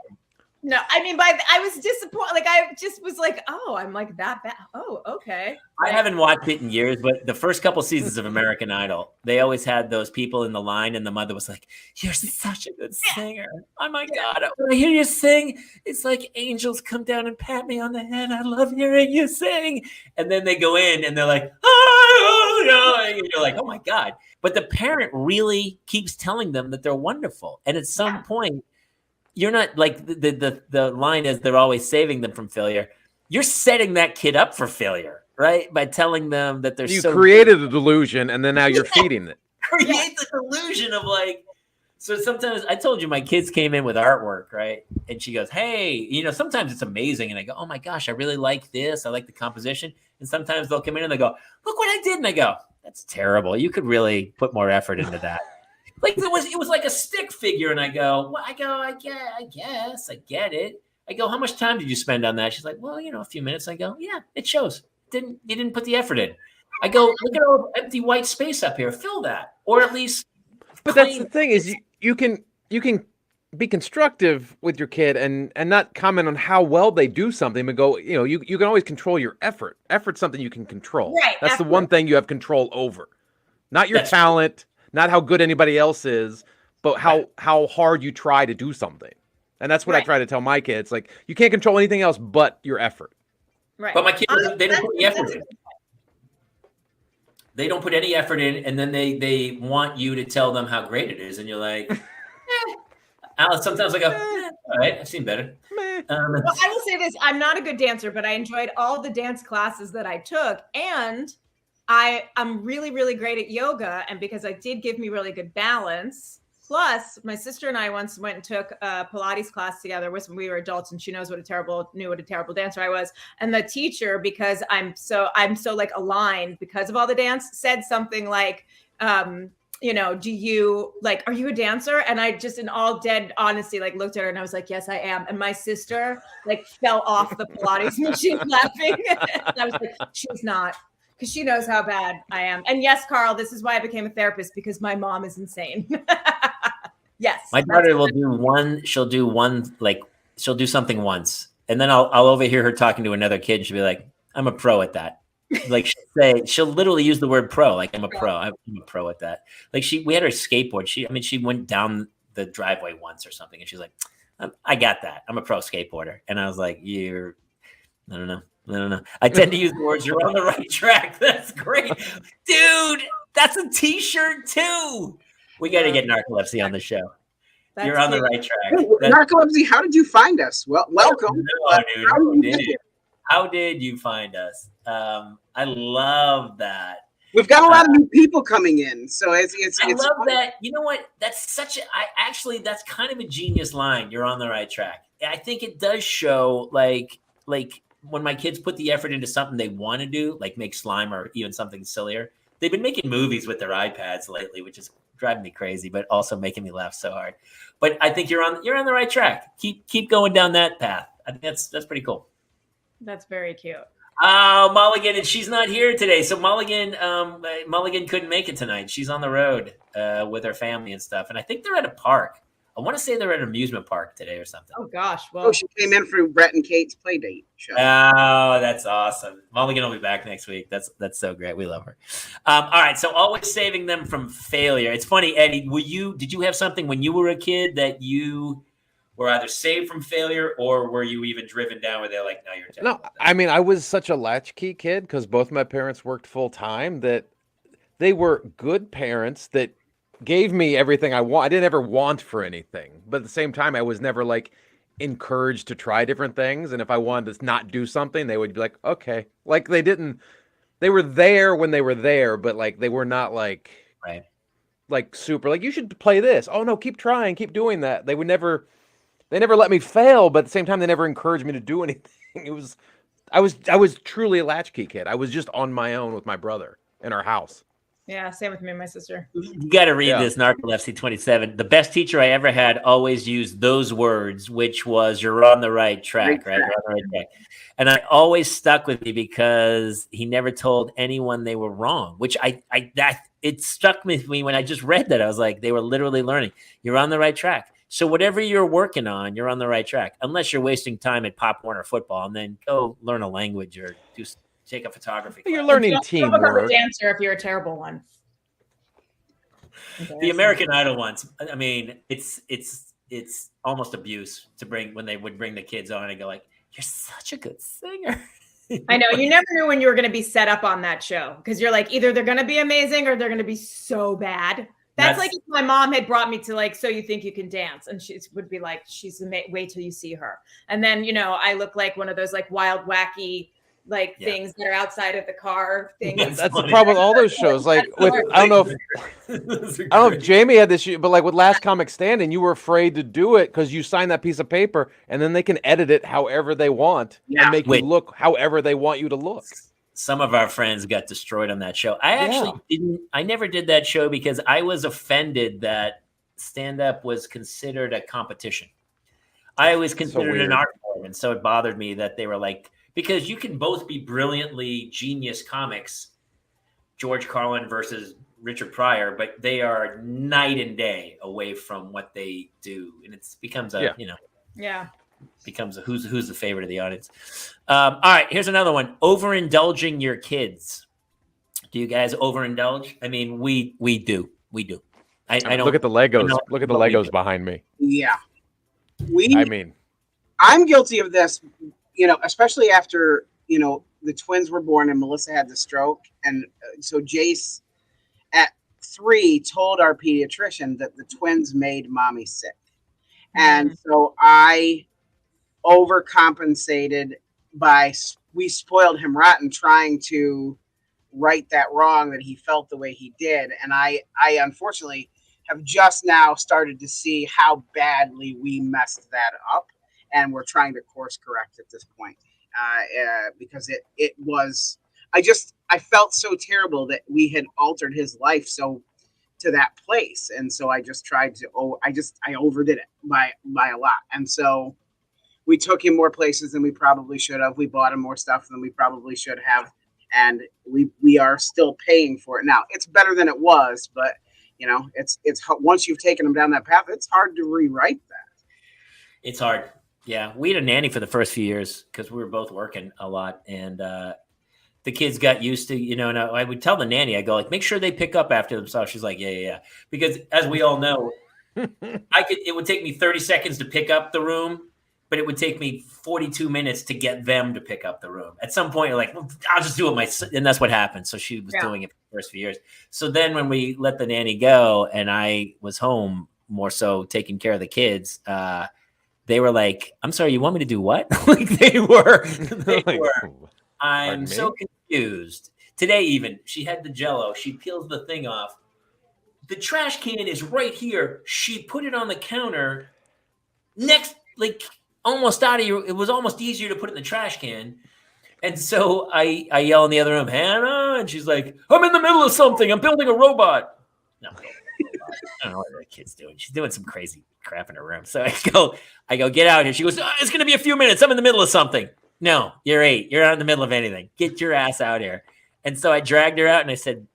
No, I mean, I was disappointed. Like, I just was like, oh, I'm like that bad. Oh, okay. I haven't watched it in years, but the first couple seasons of American Idol, they always had those people in the line, and the mother was like, you're such a good singer. Oh, my God. When I hear you sing, it's like angels come down and pat me on the head. I love hearing you sing. And then they go in, and they're like, oh, and you're like, oh, my God. But the parent really keeps telling them that they're wonderful. And at some point, you're not like the line is they're always saving them from failure. You're setting that kid up for failure, right? By telling them that they're you created a delusion, and then now you're feeding it. Create the delusion of like. So sometimes I told you my kids came in with artwork, right? And she goes, "Hey, sometimes it's amazing," and I go, "Oh my gosh, I really like this. I like the composition." And sometimes they'll come in and they go, "Look what I did," and I go, "That's terrible. You could really put more effort into that." Like it was like a stick figure, and I go, I guess I get it. I go, how much time did you spend on that? She's like, well, a few minutes. I go, yeah, it shows. You didn't put the effort in. I go, look at all the empty white space up here. Fill that, or at least. But that's the thing is you can be constructive with your kid and not comment on how well they do something, but go, you can always control your effort. Effort's something you can control. Right. That's the one thing you have control over, not your talent. Not how good anybody else is, but how hard you try to do something. And that's what I try to tell my kids. Like, you can't control anything else but your effort. Right. But my kids, they don't put the effort in. They don't put any effort in, and then they want you to tell them how great it is. And you're like, sometimes I go, all right, I've seen better. Well, I will say this. I'm not a good dancer, but I enjoyed all the dance classes that I took. And I'm really, really great at yoga, and because it did give me really good balance. Plus, my sister and I once went and took a Pilates class together when we were adults, and she knew what a terrible dancer I was. And the teacher, because I'm so like aligned because of all the dance, said something like, do you like, are you a dancer? And I just, in all dead honesty, like looked at her and I was like, yes, I am. And my sister like fell off the Pilates machine laughing. And I was like, she's not. Because she knows how bad I am. And yes, Carl, this is why I became a therapist, because my mom is insane. Yes. My daughter will do one. She'll do something once. And then I'll overhear her talking to another kid. And she'll be like, I'm a pro at that. Like she'll literally use the word pro. Like I'm a pro. I'm a pro at that. Like we had her skateboard. She went down the driveway once or something. And she's like, I got that. I'm a pro skateboarder. And I was like, I don't know. I tend to use the words, you're on the right track. That's great. Dude, That's a T-shirt too. We got to get Narcolepsy on the show. You're on the right track. Narcolepsy, how did you find us? Well, welcome. How did you find us? I love that. We've got a lot of new people coming in, so it's I love that. You know what? That's that's kind of a genius line. You're on the right track. I think it does show like when my kids put the effort into something they want to do, like make slime or even something sillier. They've been making movies with their iPads lately, which is driving me crazy, but also making me laugh so hard. But I think you're on the right track. Keep going down that path. I think that's pretty cool. That's very cute. Oh, Mulligan, and she's not here today. So Mulligan couldn't make it tonight. She's on the road with her family and stuff. And I think they're at a park. I want to say they're at an amusement park today or something. Oh gosh. Well, she came in for Brett and Kate's play date show. Oh, that's awesome. Mulligan will be back next week. That's so great. We love her. All right. So always saving them from failure. It's funny, Eddie. Did you have something when you were a kid that you were either saved from failure, or were you even driven down where they're like, no, you're terrible? No, I mean, I was such a latchkey kid because both my parents worked full time that they were good parents that gave me everything I want. I didn't ever want for anything, but at the same time, I was never like encouraged to try different things. And if I wanted to not do something, they would be like, okay. Like they were there when they were there, but like they were not like, right, like super, like you should play this. Oh no, keep trying, keep doing that. They never let me fail, but at the same time, they never encouraged me to do anything. I was truly a latchkey kid. I was just on my own with my brother in our house. Yeah, same with me and my sister. You got to read this, Narcolepsy 27. The best teacher I ever had always used those words, which was, you're on the right track, right? You're on the right track. And I always stuck with me because he never told anyone they were wrong, which it stuck with me when I just read that. I was like, they were literally learning. You're on the right track. So whatever you're working on, you're on the right track, unless you're wasting time at Pop Warner football, and then go learn a language or take a photography class. You're learning teamwork. Don't become a dancer if you're a terrible one. The American Idol ones. I mean, it's almost abuse to bring when they would bring the kids on and go like, "You're such a good singer." I know, you never knew when you were going to be set up on that show because you're like, either they're going to be amazing or they're going to be so bad. That's like if my mom had brought me to like, so you think you can dance, and she would be like, she's wait till you see her. And then, I look like one of those like wild, wacky, things that are outside of the car things. That's the problem with all those shows. Like with, I don't know if Jamie had this, but like with Last Comic Standing, you were afraid to do it because you signed that piece of paper and then they can edit it however they want and make you look however they want you to look. Some of our friends got destroyed on that show. I never did that show because I was offended that stand-up was considered a competition. I always considered it an art form. And so it bothered me that they were like, because you can both be brilliantly genius comics, George Carlin versus Richard Pryor, but they are night and day away from what they do. And it becomes becomes a who's the favorite of the audience. All right, here's another one. Overindulging your kids. Do you guys overindulge? I mean, we do. I don't look at the Legos. Look at the Legos behind me. Yeah. I'm guilty of this, especially after, the twins were born and Melissa had the stroke. And so Jace at 3 told our pediatrician that the twins made mommy sick. And so I overcompensated we spoiled him rotten trying to right that wrong that he felt the way he did. And I unfortunately have just now started to see how badly we messed that up. And we're trying to course correct at this point because it was, I felt so terrible that we had altered his life so to that place. And so I just tried to, I overdid it by a lot. And so we took him more places than we probably should have. We bought him more stuff than we probably should have. And we are still paying for it now. It's better than it was, but it's once you've taken him down that path, it's hard to rewrite that. It's hard. Yeah. We had a nanny for the first few years because we were both working a lot, and the kids got used to, and I would tell the nanny, I go like, make sure they pick up after themselves. She's like, yeah. Because as we all know, it would take me 30 seconds to pick up the room, but it would take me 42 minutes to get them to pick up the room. At some point, you're like, well, I'll just do it myself. And that's what happened. So she was doing it first few years. So then when we let the nanny go and I was home more so taking care of the kids, they were like, I'm sorry, you want me to do what? Like they were. I'm so confused. Today even, she had the Jell-O. She peels the thing off. The trash can is right here. She put it on the counter next, like almost out of your, it was almost easier to put it in the trash can. And so I yell in the other room, Hannah, and she's like, I'm in the middle of something. I'm building a robot. No, I don't know what the kid's doing. She's doing some crazy crap in her room. So I go, get out here. She goes, it's going to be a few minutes. I'm in the middle of something. No, you're 8. You're not in the middle of anything. Get your ass out here. And so I dragged her out and I said,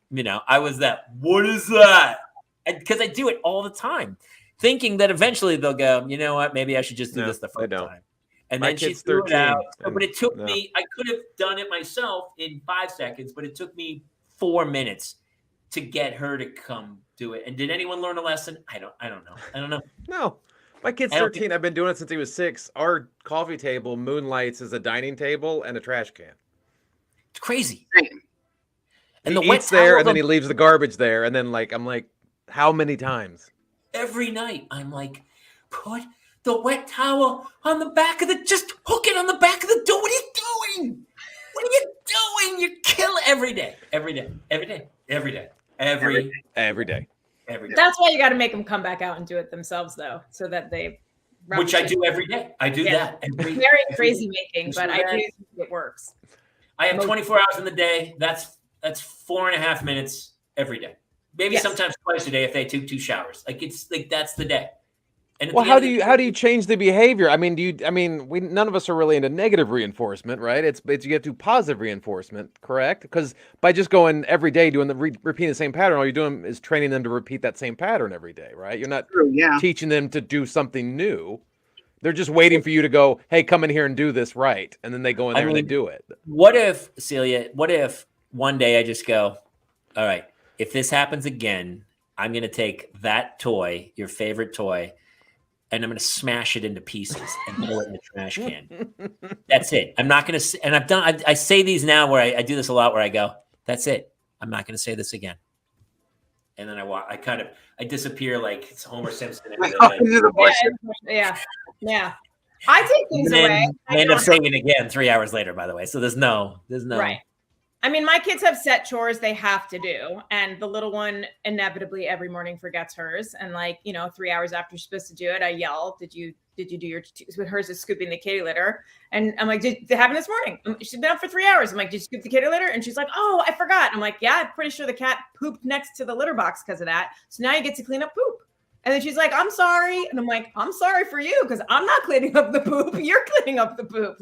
I was that. What is that? Because I do it all the time, thinking that eventually they'll go, you know what? Maybe I should just do this the first time. And My then she kid's threw 13. it out. But it took me, I could have done it myself in 5 seconds, but it took me 4 minutes to get her to come do it. And did anyone learn a lesson? I don't know. No. My kid's 13. I've been doing it since he was 6. Our coffee table moonlights as a dining table and a trash can. It's crazy. And he eats there, and then he leaves the garbage there. And then, I'm like, how many times? Every night, I'm like, put the wet towel on the back of just hook it on the back of the door. What are you doing? What are you doing? You kill every day. That's why you got to make them come back out and do it themselves, though, so that they. Which I do every day. I do that. Very crazy making, but I do think it works. I have 24 hours in the day. That's 4.5 minutes every day. Maybe sometimes twice a day if they took 2 showers. It's like that's the day. And how do you change the behavior? I mean, none of us are really into negative reinforcement, right? It's you get to positive reinforcement, correct? Because by just going every day doing repeating the same pattern, all you're doing is training them to repeat that same pattern every day, right? You're not teaching them to do something new. They're just waiting for you to go, hey, come in here and do this right, and then they go in there and they do it. What if, Celia? What if one day I just go, all right, if this happens again, I'm going to take that toy, your favorite toy, and I'm going to smash it into pieces and throw it in the trash can. That's it. I'm not going to, and I've done, I say these now where I do this a lot where I go, that's it. I'm not going to say this again. And then I disappear like it's Homer Simpson. Yeah. I take things away. I end up saying it again 3 hours later, by the way. So there's no. Right. I mean, my kids have set chores they have to do. And the little one inevitably every morning forgets hers. And 3 hours after she's supposed to do it, I yell, did you do your, hers is scooping the kitty litter. And I'm like, did it happen this morning? She's been up for 3 hours. I'm like, did you scoop the kitty litter? And she's like, oh, I forgot. I'm like, yeah, I'm pretty sure the cat pooped next to the litter box because of that. So now you get to clean up poop. And then she's like, I'm sorry. And I'm like, I'm sorry for you because I'm not cleaning up the poop. You're cleaning up the poop.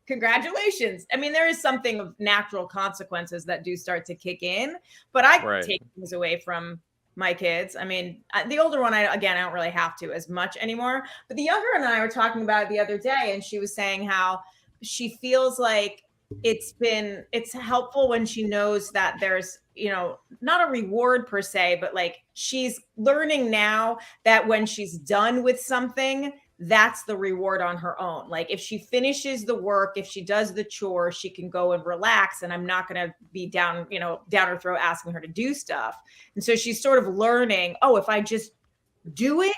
Congratulations. I mean, there is something of natural consequences that do start to kick in, but I take things away from my kids. I mean, the older one, I don't really have to as much anymore, but the younger one and I were talking about it the other day, and she was saying how she feels like it's helpful when she knows that there's, not a reward per se, but she's learning now that when she's done with something, that's the reward on her own. If she finishes the work, if she does the chore, she can go and relax, and I'm not going to be down her throat asking her to do stuff. And so she's sort of learning, if I just do it,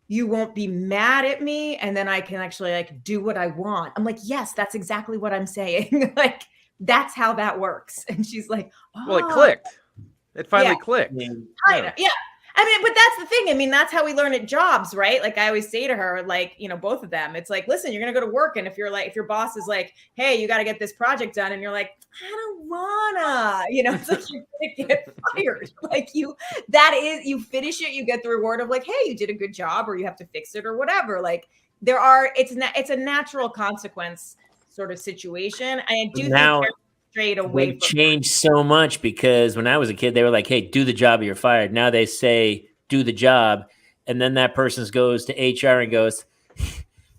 you won't be mad at me. And then I can actually do what I want. I'm like, yes, that's exactly what I'm saying. That's how that works. And she's like, oh. Well, it clicked. It finally clicked. Yeah. I mean, but that's the thing. I mean, that's how we learn at jobs, right? I always say to her, both of them, it's listen, you're going to go to work. And if if your boss is like, hey, you got to get this project done. And you're like, I don't wanna, it's like you're going to get fired. You finish it, you get the reward of hey, you did a good job, or you have to fix it or whatever. It's a natural consequence sort of situation. I do think straight away. They've changed so much because when I was a kid, they were like, hey, do the job or you're fired. Now they say, do the job. And then that person goes to HR and goes,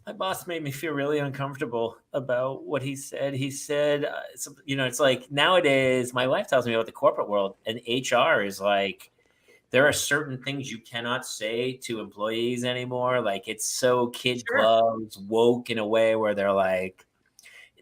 my boss made me feel really uncomfortable about what he said. He said, it's like nowadays my wife tells me about the corporate world, and HR is there are certain things you cannot say to employees anymore. It's so kid gloves, woke in a way where they're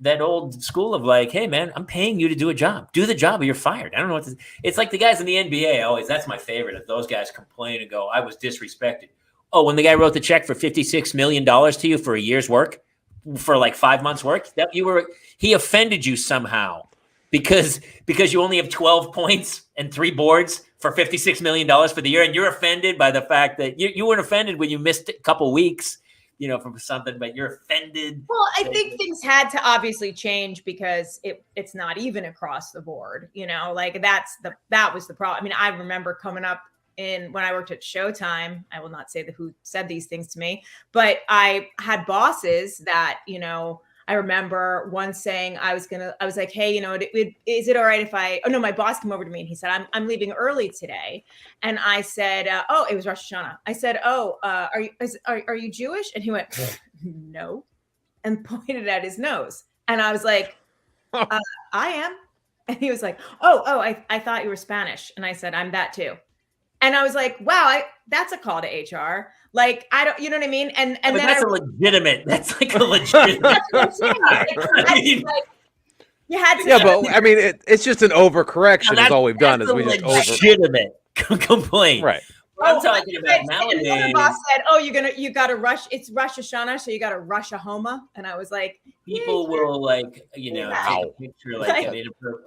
that old school of like, hey man, I'm paying you to do a job. Do the job or you're fired. I don't know what to, it's like the guys in the NBA always, that's my favorite. If those guys complain and go, I was disrespected. Oh, when the guy wrote the check for $56 million to you for a year's work, for like 5 months work, that he offended you somehow because you only have 12 points and 3 boards for $56 million for the year. And you're offended by the fact that you weren't offended when you missed a couple weeks, from something, but you're offended. Well, I think things had to obviously change because it's not even across the board, like that was the problem. I mean, I remember coming up when I worked at Showtime, I will not say who said these things to me, but I had bosses that, I remember one saying I was like, hey, is it all right if my boss came over to me and he said, I'm leaving early today. And I said, oh, it was Rosh Hashanah. I said, oh, are you Jewish? And he went, no, and pointed at his nose. And I was like, I am. And he was like, oh, I thought you were Spanish. And I said, I'm that too. And I was like, wow, that's a call to HR. Like, I don't, you know what I mean? And then that's that's like a legitimate. You had to. Yeah, but I mean, it's just an overcorrection. Is all we've done is we just legitimate complaint. Right. I'm talking about nowadays. And the boss said, "Oh, you got to rush. It's Rosh Hashanah, so you got to rush a homa." And I was like, people will take a picture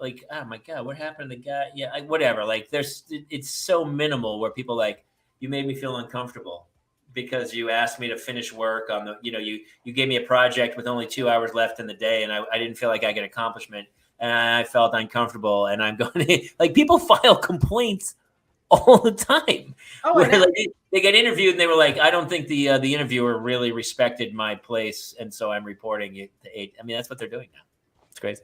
like oh my god, what happened to the guy? Yeah, whatever. Like it's so minimal where people like, you made me feel uncomfortable because you asked me to finish work on the, you gave me a project with only 2 hours left in the day, and I didn't feel like I got accomplishment, and I felt uncomfortable, and I'm going to like people file complaints all the time. They get interviewed and they were like, I don't think the interviewer really respected my place, and so I'm reporting it to 8. I mean, that's what they're doing now. It's crazy.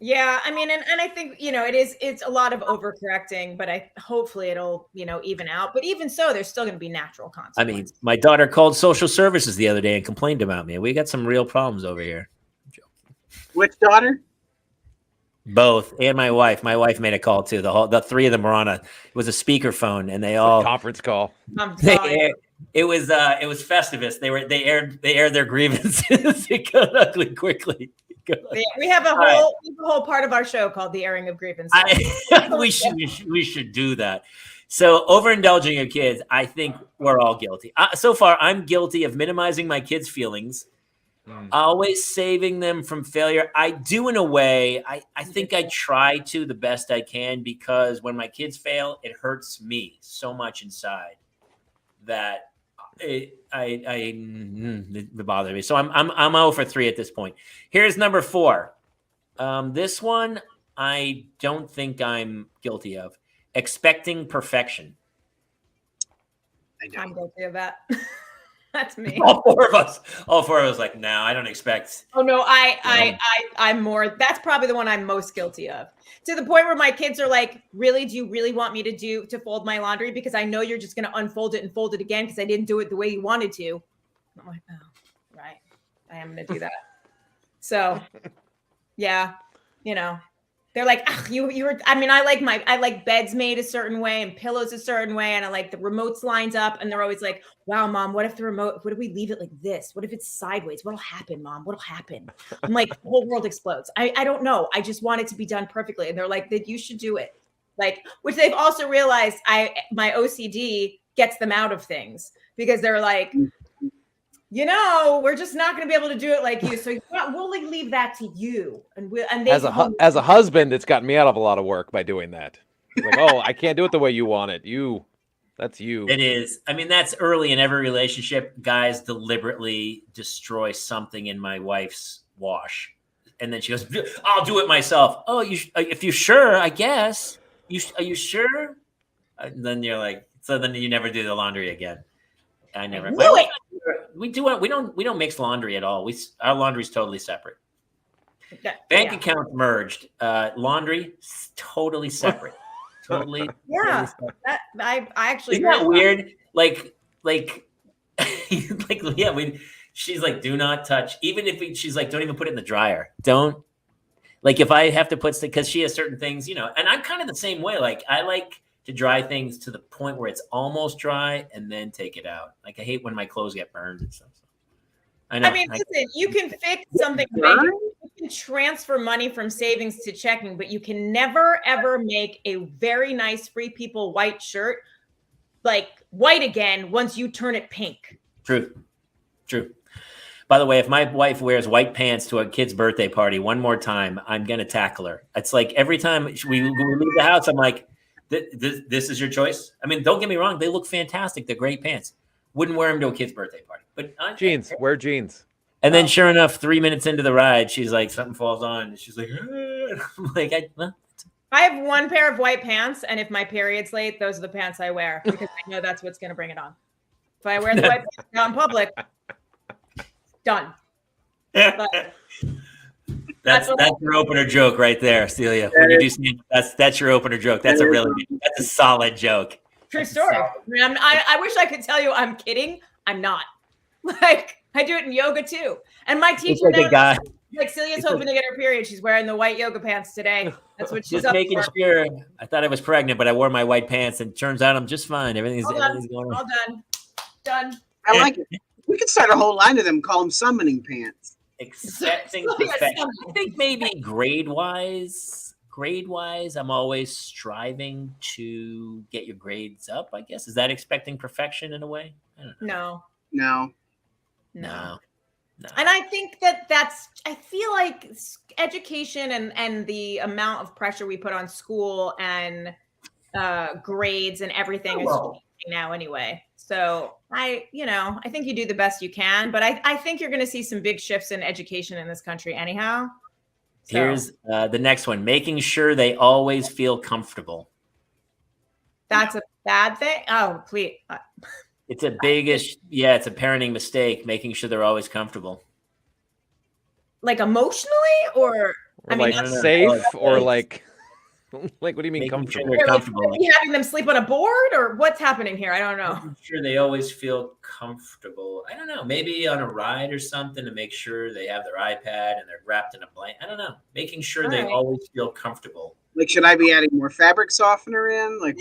Yeah, I mean, and I think it's a lot of overcorrecting, but hopefully it'll even out. But even so, there's still going to be natural consequences. I mean, my daughter called social services the other day and complained about me. We got some real problems over here. Which daughter? Both, and my wife. My wife made a call too. The 3 of them were on it was a speakerphone, and they all conference call. It was Festivus. They aired their grievances. It got ugly quickly. We have a whole part of our show called the airing of grievances. We should do that. So overindulging your kids, I think we're all guilty. So far, I'm guilty of minimizing my kids' feelings. Always saving them from failure. I do in a way. I think I try to the best I can, because when my kids fail, it hurts me so much inside that it bothers me. So I'm 0 for 3 at this point. Here's number 4. This one I don't think I'm guilty of. Expecting perfection. I'm guilty of that. That's me. All four of us like, no, I don't expect. Oh no, I'm more. That's probably the one I'm most guilty of. To the point where my kids are like, really, do you really want me to fold my laundry? Because I know you're just going to unfold it and fold it again because I didn't do it the way you wanted to. I'm like, oh, right. I am going to do that. So yeah, they're like, you were, I mean, I like beds made a certain way and pillows a certain way. And I like the remotes lines up, and they're always like, wow, Mom, what if we leave it like this? What if it's sideways? What'll happen, Mom? What'll happen? I'm like, the whole world explodes. I don't know. I just want it to be done perfectly. And they're like, that you should do it. Like, which they've also realized my OCD gets them out of things, because they're like, we're just not going to be able to do it like you. So we'll leave that to you. And as a husband, it's gotten me out of a lot of work by doing that. It's like, oh, I can't do it the way you want it. That's you. It is. I mean, that's early in every relationship. Guys deliberately destroy something in my wife's wash, and then she goes, "I'll do it myself." Oh, if you're sure, I guess. Are you sure? And then you're like, so then you never do the laundry again. I never. We don't mix laundry at all. Our laundry's totally separate. Bank accounts merged. Laundry totally separate. Totally. Yeah. Totally that I actually. Isn't that weird? Like yeah. She's like, do not touch. Even if she's like, don't even put it in the dryer. Don't. Like if I have to put, because she has certain things, and I'm kind of the same way. Like I like to dry things to the point where it's almost dry and then take it out. Like I hate when my clothes get burned and stuff. I know. I mean, listen, you can fix something. You can transfer money from savings to checking, but you can never, ever make a very nice Free People white shirt like white again once you turn it pink. True. By the way, if my wife wears white pants to a kid's birthday party one more time, I'm going to tackle her. It's like every time we leave the house, I'm like, this is your choice? I mean, don't get me wrong. They look fantastic. They're great pants. Wouldn't wear them to a kid's birthday party. But jeans. Wear jeans. And then sure enough, 3 minutes into the ride, she's like, something falls on. And she's like, I'm like, I have one pair of white pants, and if my period's late, those are the pants I wear because I know that's what's going to bring it on. If I wear the white pants out in public, done. But that's your opener joke right there, Celia. When you do see that's your opener joke. That's a solid joke. True story. I wish I could tell you I'm kidding. I'm not. Like I do it in yoga too. And my teacher knows. Like Celia's hoping to get her period. She's wearing the white yoga pants today. That's what she's just making sure. I thought I was pregnant, but I wore my white pants, and turns out I'm just fine. Everything's going on. All done. I like it. We could start a whole line of them. Call them summoning pants. Accepting perfection. I think maybe grade wise, I'm always striving to get your grades up. I guess is that expecting perfection in a way? I don't know. No. And I think I feel like education and the amount of pressure we put on school and grades and everything is now anyway. So I think you do the best you can, but I think you're going to see some big shifts in education in this country anyhow. So. Here's the next one, making sure they always feel comfortable. That's a bad thing. Oh, please. It's a it's a parenting mistake, making sure they're always comfortable. Like emotionally or I mean, like safe or like what do you mean comfortable? Sure comfortable. Like, having them sleep on a board or what's happening here? I don't know. Making sure they always feel comfortable. I don't know. Maybe on a ride or something to make sure they have their iPad and they're wrapped in a blanket. I don't know. Making sure they always feel comfortable. Like, should I be adding more fabric softener in? Like,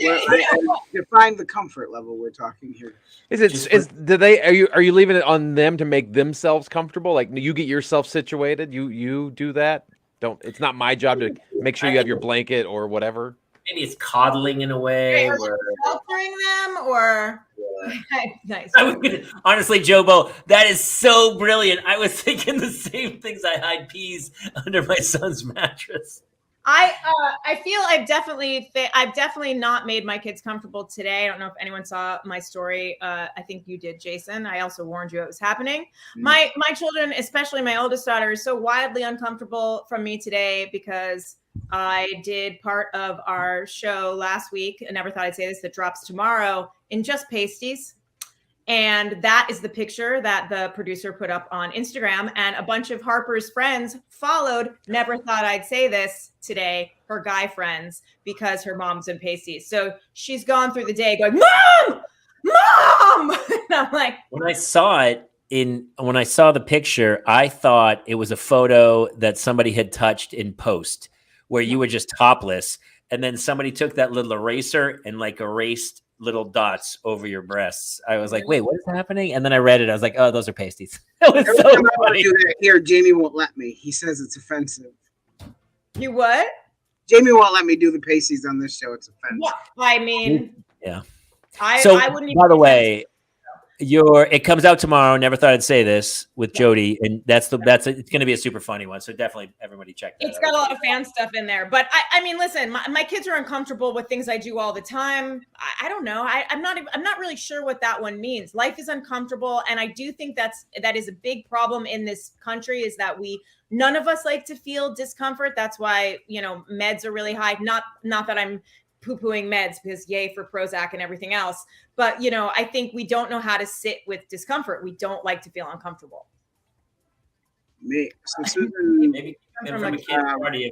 define the comfort level we're talking here. Are you leaving it on them to make themselves comfortable? Like, you get yourself situated. You do that. It's not my job to make sure you have your blanket or whatever. Maybe it's coddling in a way. Sheltering them or nice. Honestly, Jobo, that is so brilliant. I was thinking the same things. I hide peas under my son's mattress. I feel I've definitely not made my kids comfortable today. I don't know if anyone saw my story. I think you did, Jason. I also warned you it was happening. My children, especially my oldest daughter, is so wildly uncomfortable from me today because I did part of our show last week. I never thought I'd say this, that drops tomorrow in just pasties. And that is the picture that the producer put up on Instagram. And a bunch of Harper's friends followed. Never thought I'd say this today, her guy friends, because her mom's in pasties. So she's gone through the day going, Mom! And I'm like, when I saw the picture, I thought it was a photo that somebody had touched in post where you were just topless. And then somebody took that little eraser and like erased little dots over your breasts. I was like, wait, what is happening? And then I read it. I was like, oh, those are pasties. That was so funny. Do that here, Jamie won't let me. He says it's offensive. You what? Jamie won't let me do the pasties on this show. It's offensive. Yeah, I mean, yeah. I wouldn't even. By the way, it comes out tomorrow. Never thought I'd say this with Jody, and it's going to be a super funny one. So definitely, everybody check that out. It's got a lot of fan stuff in there, but I mean, listen, my kids are uncomfortable with things I do all the time. I don't know. I'm not really sure what that one means. Life is uncomfortable, and I do think that is a big problem in this country. Is that none of us like to feel discomfort. That's why meds are really high. Not that I'm poo-pooing meds because yay for Prozac and everything else. But, I think we don't know how to sit with discomfort. We don't like to feel uncomfortable. Maybe from a kid party,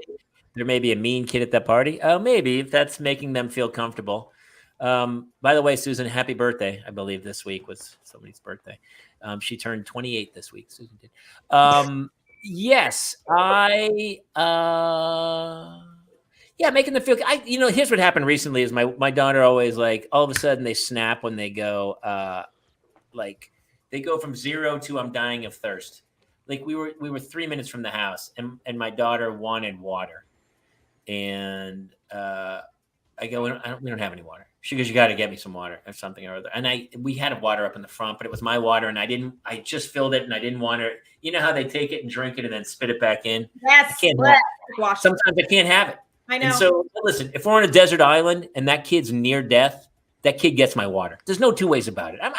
there may be a mean kid at that party. Oh, maybe if that's making them feel comfortable. By the way, Susan, happy birthday. I believe this week was somebody's birthday. She turned 28 this week. Susan did. Yes, yeah, making them feel. Here's what happened recently: is my daughter always all of a sudden they snap when they go, They go from 0 to I'm dying of thirst. Like we were 3 minutes from the house, and my daughter wanted water, and I go, we don't have any water. She goes, you got to get me some water or something or other. And we had water up in the front, but it was my water, and I just filled it, and I didn't want it. You know how they take it and drink it and then spit it back in? Yes. Sometimes I can't have it. I know. And so listen, if we're on a desert island and that kid's near death, that kid gets my water. There's no two ways about it. I'm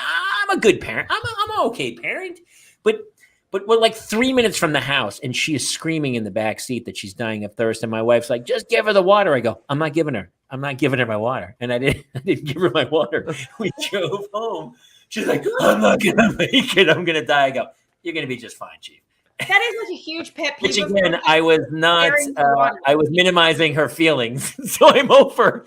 a good parent. I'm an okay parent, but we're like 3 minutes from the house, and she is screaming in the back seat that she's dying of thirst. And my wife's like, just give her the water. I go, I'm not giving her my water. And I didn't give her my water. We drove home. She's like, I'm not going to make it. I'm going to die. I go, you're going to be just fine, Chief. That is like a huge pet peeve. Which again, I was not. I was minimizing her feelings, so I'm over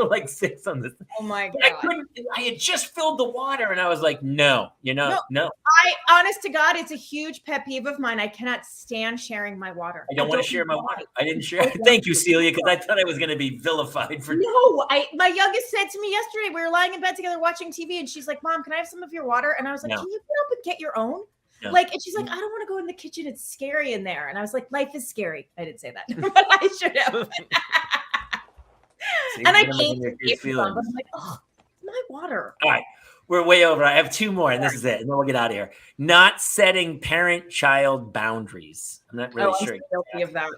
like 6 on this. Oh my But god! I had just filled the water, and I was like, no. I, honest to God, it's a huge pet peeve of mine. I cannot stand sharing my water. I don't want to share my water. I didn't share. Thank you, Celia, because I thought I was going to be vilified for. No, my youngest said to me yesterday, we were lying in bed together watching TV, and she's like, "Mom, can I have some of your water?" And I was like, "Can you get up and get your own?" Yeah. Like, and she's like, I don't want to go in the kitchen. It's scary in there. And I was like, life is scary. I didn't say that, but I should have. See, and I can't feel them. I'm like, oh, it's my water. All right. We're way over. I have 2 more, and this is it. And then we'll get out of here. Not setting parent-child boundaries. I'm not really sure. I'm guilty of that.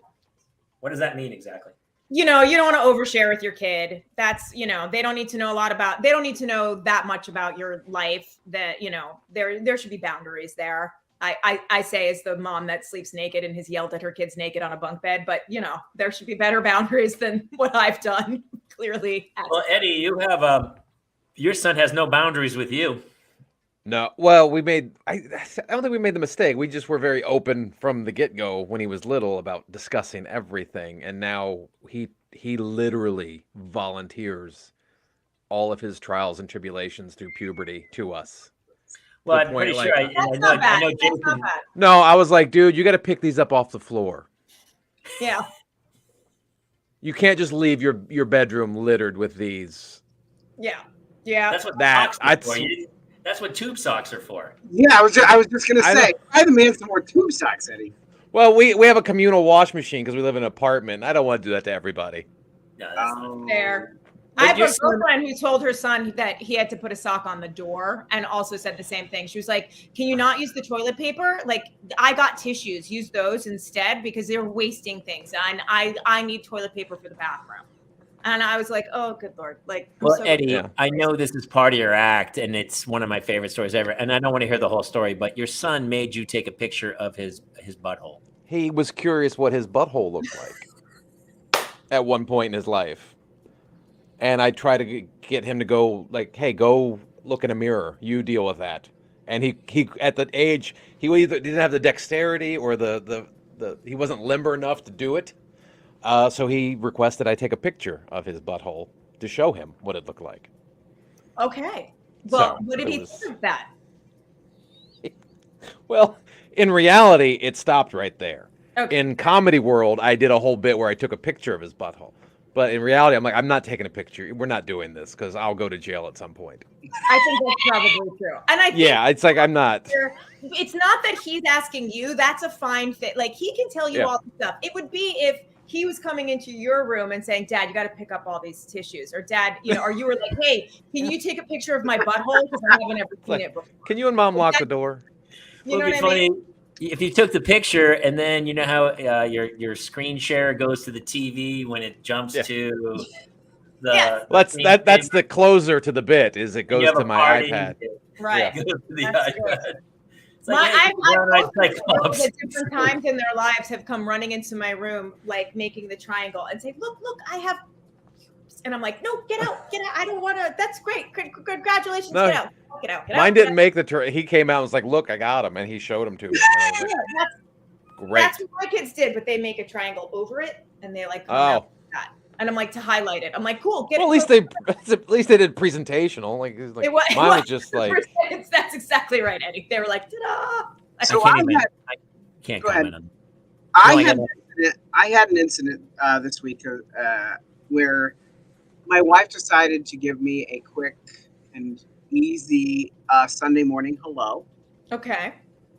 What does that mean exactly? You don't want to overshare with your kid. That's, they don't need to know they don't need to know that much about your life that, there should be boundaries there. I say as the mom that sleeps naked and has yelled at her kids naked on a bunk bed, but there should be better boundaries than what I've done. Clearly. Well, Eddie, you have, your son has no boundaries with you. No, well, I don't think we made the mistake. We just were very open from the get-go when he was little about discussing everything. And now he literally volunteers all of his trials and tribulations through puberty to us. Well, I'm pretty sure I know Jason. No, I was like, dude, you got to pick these up off the floor. Yeah. You can't just leave your bedroom littered with these. Yeah. Yeah. That's what tube socks are for. Yeah, I was just gonna say, I demand some more tube socks, Eddie. Well, we have a communal wash machine because we live in an apartment. I don't want to do that to everybody. No, that's not fair. I have a girlfriend who told her son that he had to put a sock on the door, and also said the same thing. She was like, "Can you not use the toilet paper? Like, I got tissues. Use those instead because they're wasting things, and I need toilet paper for the bathroom." And I was like, oh, good Lord. Like, well, Eddie, I know this is part of your act, and it's one of my favorite stories ever. And I don't want to hear the whole story, but your son made you take a picture of his butthole. He was curious what his butthole looked like at one point in his life. And I tried to get him to go, like, hey, go look in a mirror. You deal with that. And he at the age, he either didn't have the dexterity or he wasn't limber enough to do it. So he requested I take a picture of his butthole to show him what it looked like. Okay. Well, what did he think of that? Well, in reality, it stopped right there. Okay. In Comedy World, I did a whole bit where I took a picture of his butthole. But in reality, I'm like, I'm not taking a picture. We're not doing this because I'll go to jail at some point. I think that's probably true. And I think it's like I'm not. It's not that he's asking you. That's a fine thing. Like, he can tell you all the stuff. It would be if he was coming into your room and saying, Dad, you got to pick up all these tissues. Or Dad, or you were like, hey, can you take a picture of my butthole? Because I haven't ever seen it before. Can you and Mom lock the door? You know what I mean? If you took the picture and then you know how your screen share goes to the TV when it jumps to the that's the closer to the bit is it goes to my iPad. Right. Goes to the iPad. I've at different times in their lives have come running into my room, like making the triangle and say, look, I have, and I'm like, no, get out. I don't want to, that's great. Congratulations. No, get out. Mine didn't make the he came out and was like, look, I got him. And he showed him to me. Like, great. That's what my kids did, but they make a triangle over it and they like, come out like that. And I'm like, to highlight it. I'm like, cool. Get it. At least they did presentational. Mine was just like. That's exactly right, Eddie. They were like, ta-da. So I can't comment on that. I had an incident this week where my wife decided to give me a quick and easy Sunday morning hello. Okay.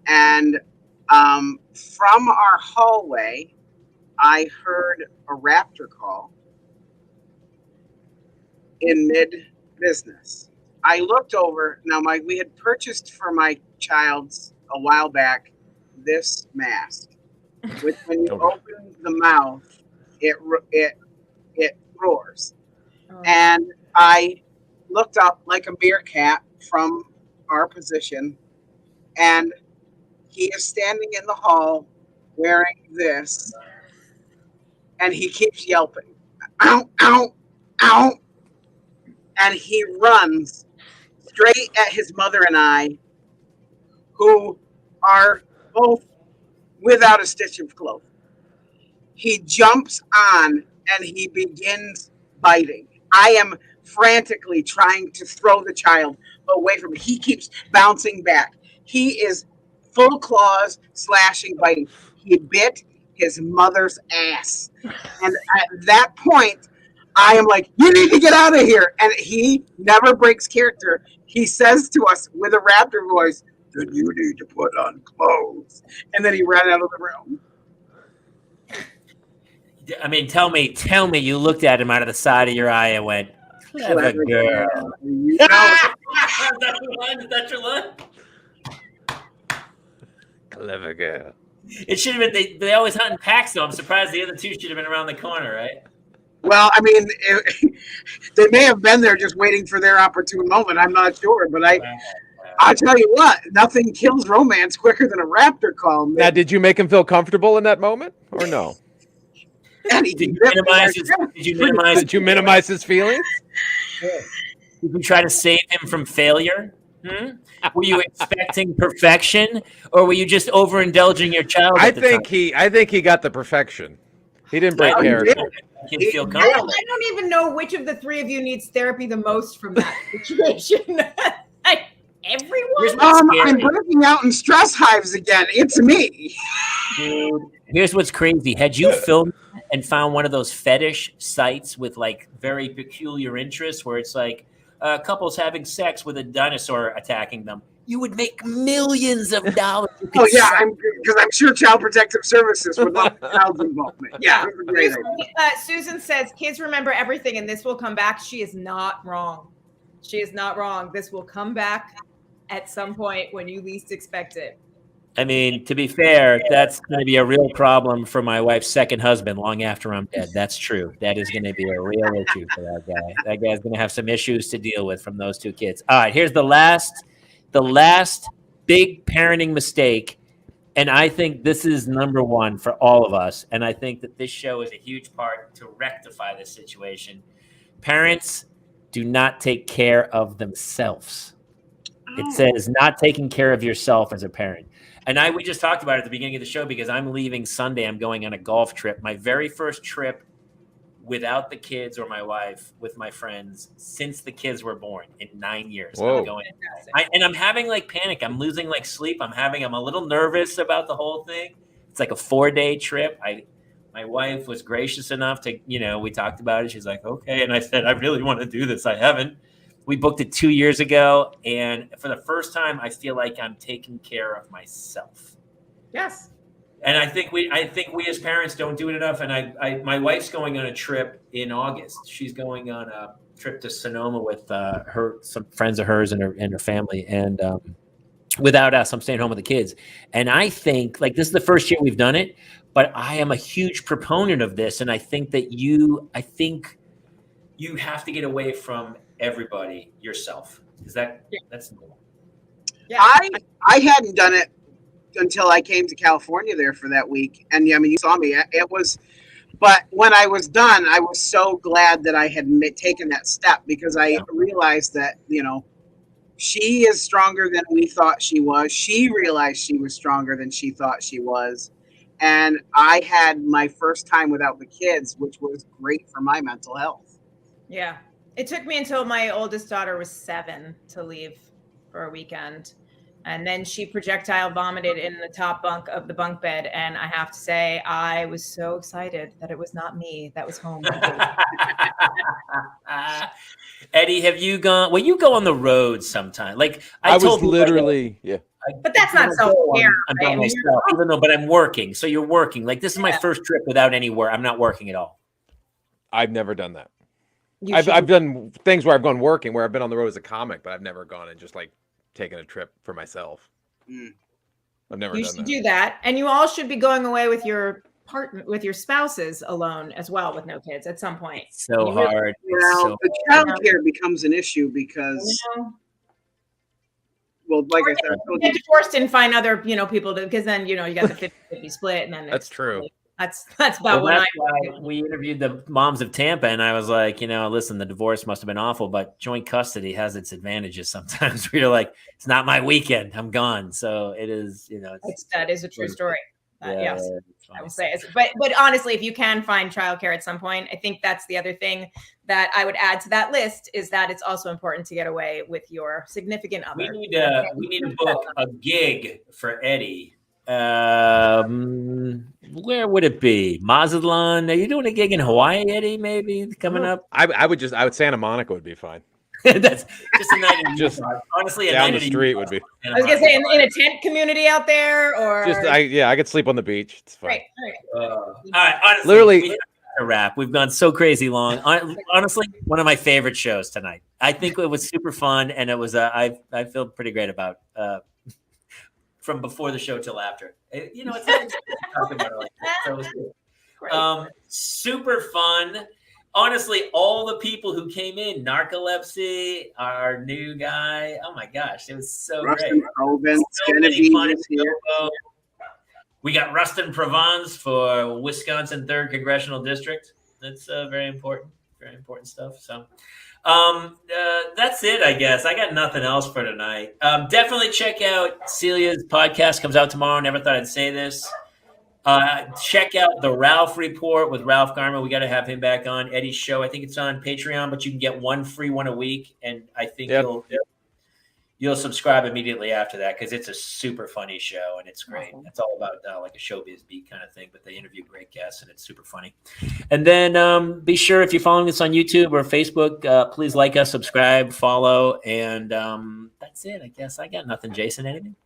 And from our hallway, I heard a raptor call in mid-business. I looked over. Now, we had purchased for my child's a while back this mask, which when you open the mouth, it roars. Oh. And I looked up like a meerkat from our position, and he is standing in the hall wearing this, and he keeps yelping, ow, ow, ow. And he runs straight at his mother and I, who are both without a stitch of clothing. He jumps on and he begins biting. I am frantically trying to throw the child away from him. He keeps bouncing back. He is full claws, slashing, biting. He bit his mother's ass. And at that point, I am like, you need to get out of here. And he never breaks character. He says to us with a raptor voice, then you need to put on clothes. And then he ran out of the room. I mean, tell me, you looked at him out of the side of your eye and went, clever girl. You know, Is that your line? Clever girl. It should have been, they always hunt in packs, though. I'm surprised the other two should have been around the corner, right? well, I mean, they may have been there just waiting for their opportune moment. I'm not sure, but I tell you what, nothing kills romance quicker than a raptor call. Now, did you make him feel comfortable in that moment, or no? Did you minimize his feelings? Did you try to save him from failure? Were you expecting perfection, or were you just overindulging your child? I think he got the perfection. He didn't break character. He feel comfortable. I don't even know which of the three of you needs therapy the most from that situation. Everyone. I'm breaking out in stress hives again. It's me. Dude, here's what's crazy. Had you filmed and found one of those fetish sites with like very peculiar interests where it's like couples having sex with a dinosaur attacking them, you would make millions of dollars. Oh yeah, because I'm sure Child Protective Services would love child involvement. Yeah, that's a great idea. Susan says, kids remember everything and this will come back. She is not wrong. She is not wrong. This will come back at some point when you least expect it. I mean, to be fair, that's going to be a real problem for my wife's second husband long after I'm dead. That's true. That is going to be a real issue for that guy. That guy's going to have some issues to deal with from those two kids. All right, here's the last big parenting mistake. And I think this is number one for all of us. And I think that this show is a huge part to rectify this situation. Parents do not take care of themselves. It says not taking care of yourself as a parent. And we just talked about it at the beginning of the show because I'm leaving Sunday. I'm going on a golf trip. My very first trip without the kids or my wife with my friends since the kids were born in 9 years. Whoa. And I'm having like panic. I'm losing like sleep. I'm a little nervous about the whole thing. It's like a 4-day trip. My wife was gracious enough to, we talked about it. She's like, okay. And I said, I really want to do this. I haven't. We booked it 2 years ago, and for the first time, I feel like I'm taking care of myself. Yes. And I think we as parents don't do it enough. And my wife's going on a trip in August. She's going on a trip to Sonoma with some friends of hers and her family. And without us, I'm staying home with the kids. And I think like this is the first year we've done it, but I am a huge proponent of this. And I think that you have to get away from everybody yourself. Is that's normal? Yeah. I hadn't done it until I came to California there for that week. And I mean, you saw me. But when I was done, I was so glad that I had taken that step because I realized that, she is stronger than we thought she was. She realized she was stronger than she thought she was. And I had my first time without the kids, which was great for my mental health. Yeah. It took me until my oldest daughter was 7 to leave for a weekend. And then she projectile vomited in the top bunk of the bunk bed. And I have to say, I was so excited that it was not me that was home. Eddie, have you gone? Well, you go on the road sometime. Like I was told literally, yeah. But that's not self-care, I'm right? by myself, even though, but I'm working. So you're working. Like this is my first trip without any work. I'm not working at all. I've never done that. You I've done things where I've gone working, where I've been on the road as a comic, but I've never gone and just like taken a trip for myself. I've never You done should that. do that, and you all should be going away with your partner, with your spouses alone as well, with no kids at some point. So You really- hard. It's Well, so the hard. child care becomes an issue because, You know? well, like I said, I told Get you, divorced and find other, people to, because then, you got the 50-50 split, and then That's it's true. like, that's about Well, what that's why we interviewed the moms of Tampa, and I was like, listen, the divorce must have been awful, but joint custody has its advantages sometimes. Where you're like, it's not my weekend, I'm gone. So it is, that is a true story. Yes, it's I would say. But honestly, if you can find childcare at some point, I think that's the other thing that I would add to that list is that it's also important to get away with your significant other. We need to book a gig for Eddie. Where would it be? Mazatlan? Are you doing a gig in Hawaii, Eddie? Maybe coming up. I would Santa Monica would be fine. That's just a night. Just honestly, a down night the street would be. I was gonna say in a tent community out there, or I could sleep on the beach. It's fine. Right. All right, honestly, Literally- we have to wrap. We've gone so crazy long. Honestly, one of my favorite shows tonight. I think it was super fun, and it was. I feel pretty great about from before the show till after. It's nice to talk about it like that. So it was good. Super fun. Honestly, all the people who came in, Narcolepsy, our new guy. Oh my gosh, it was so Rustin great. Provence, So many Genevieve fun is here. info. We got Rustin Provence for Wisconsin 3rd Congressional District. That's very important stuff. So that's it, I guess. I got nothing else for tonight. Definitely check out Celia's podcast. Comes out tomorrow. Never thought I'd say this. Check out the Ralph Report with Ralph Garman. We got to have him back on Eddie's show. I think it's on Patreon, but you can get one free one a week, and I think you'll subscribe immediately after that because it's a super funny show and it's great. Awesome. It's all about like a showbiz beat kind of thing, but they interview great guests and it's super funny. And then be sure if you're following us on YouTube or Facebook, please like us, subscribe, follow, and that's it. I guess I got nothing. Jason, anything?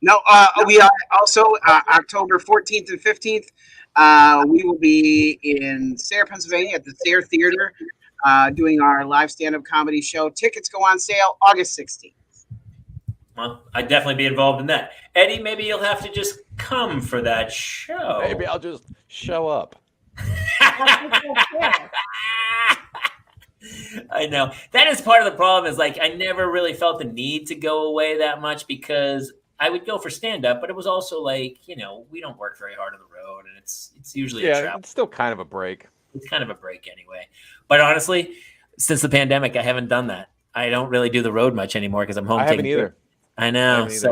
No, we are also October 14th and 15th. We will be in Sayre, Pennsylvania at the Sayre Theater doing our live stand-up comedy show. Tickets go on sale August 16th. Well, I'd definitely be involved in that. Eddie, maybe you'll have to just come for that show. Maybe I'll just show up. I know. That is part of the problem is like I never really felt the need to go away that much because I would go for stand-up, but it was also like, we don't work very hard on the road, and it's usually a travel. It's still kind of a break. It's kind of a break anyway. But honestly, since the pandemic, I haven't done that. I don't really do the road much anymore because I'm home. I haven't either. I know. So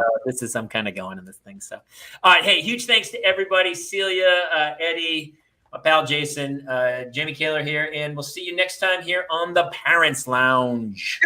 I'm kind of going in this thing. So, all right. Hey, huge thanks to everybody. Celia, Eddie, my pal Jason, Jamie Kaler here, and we'll see you next time here on the Parents Lounge.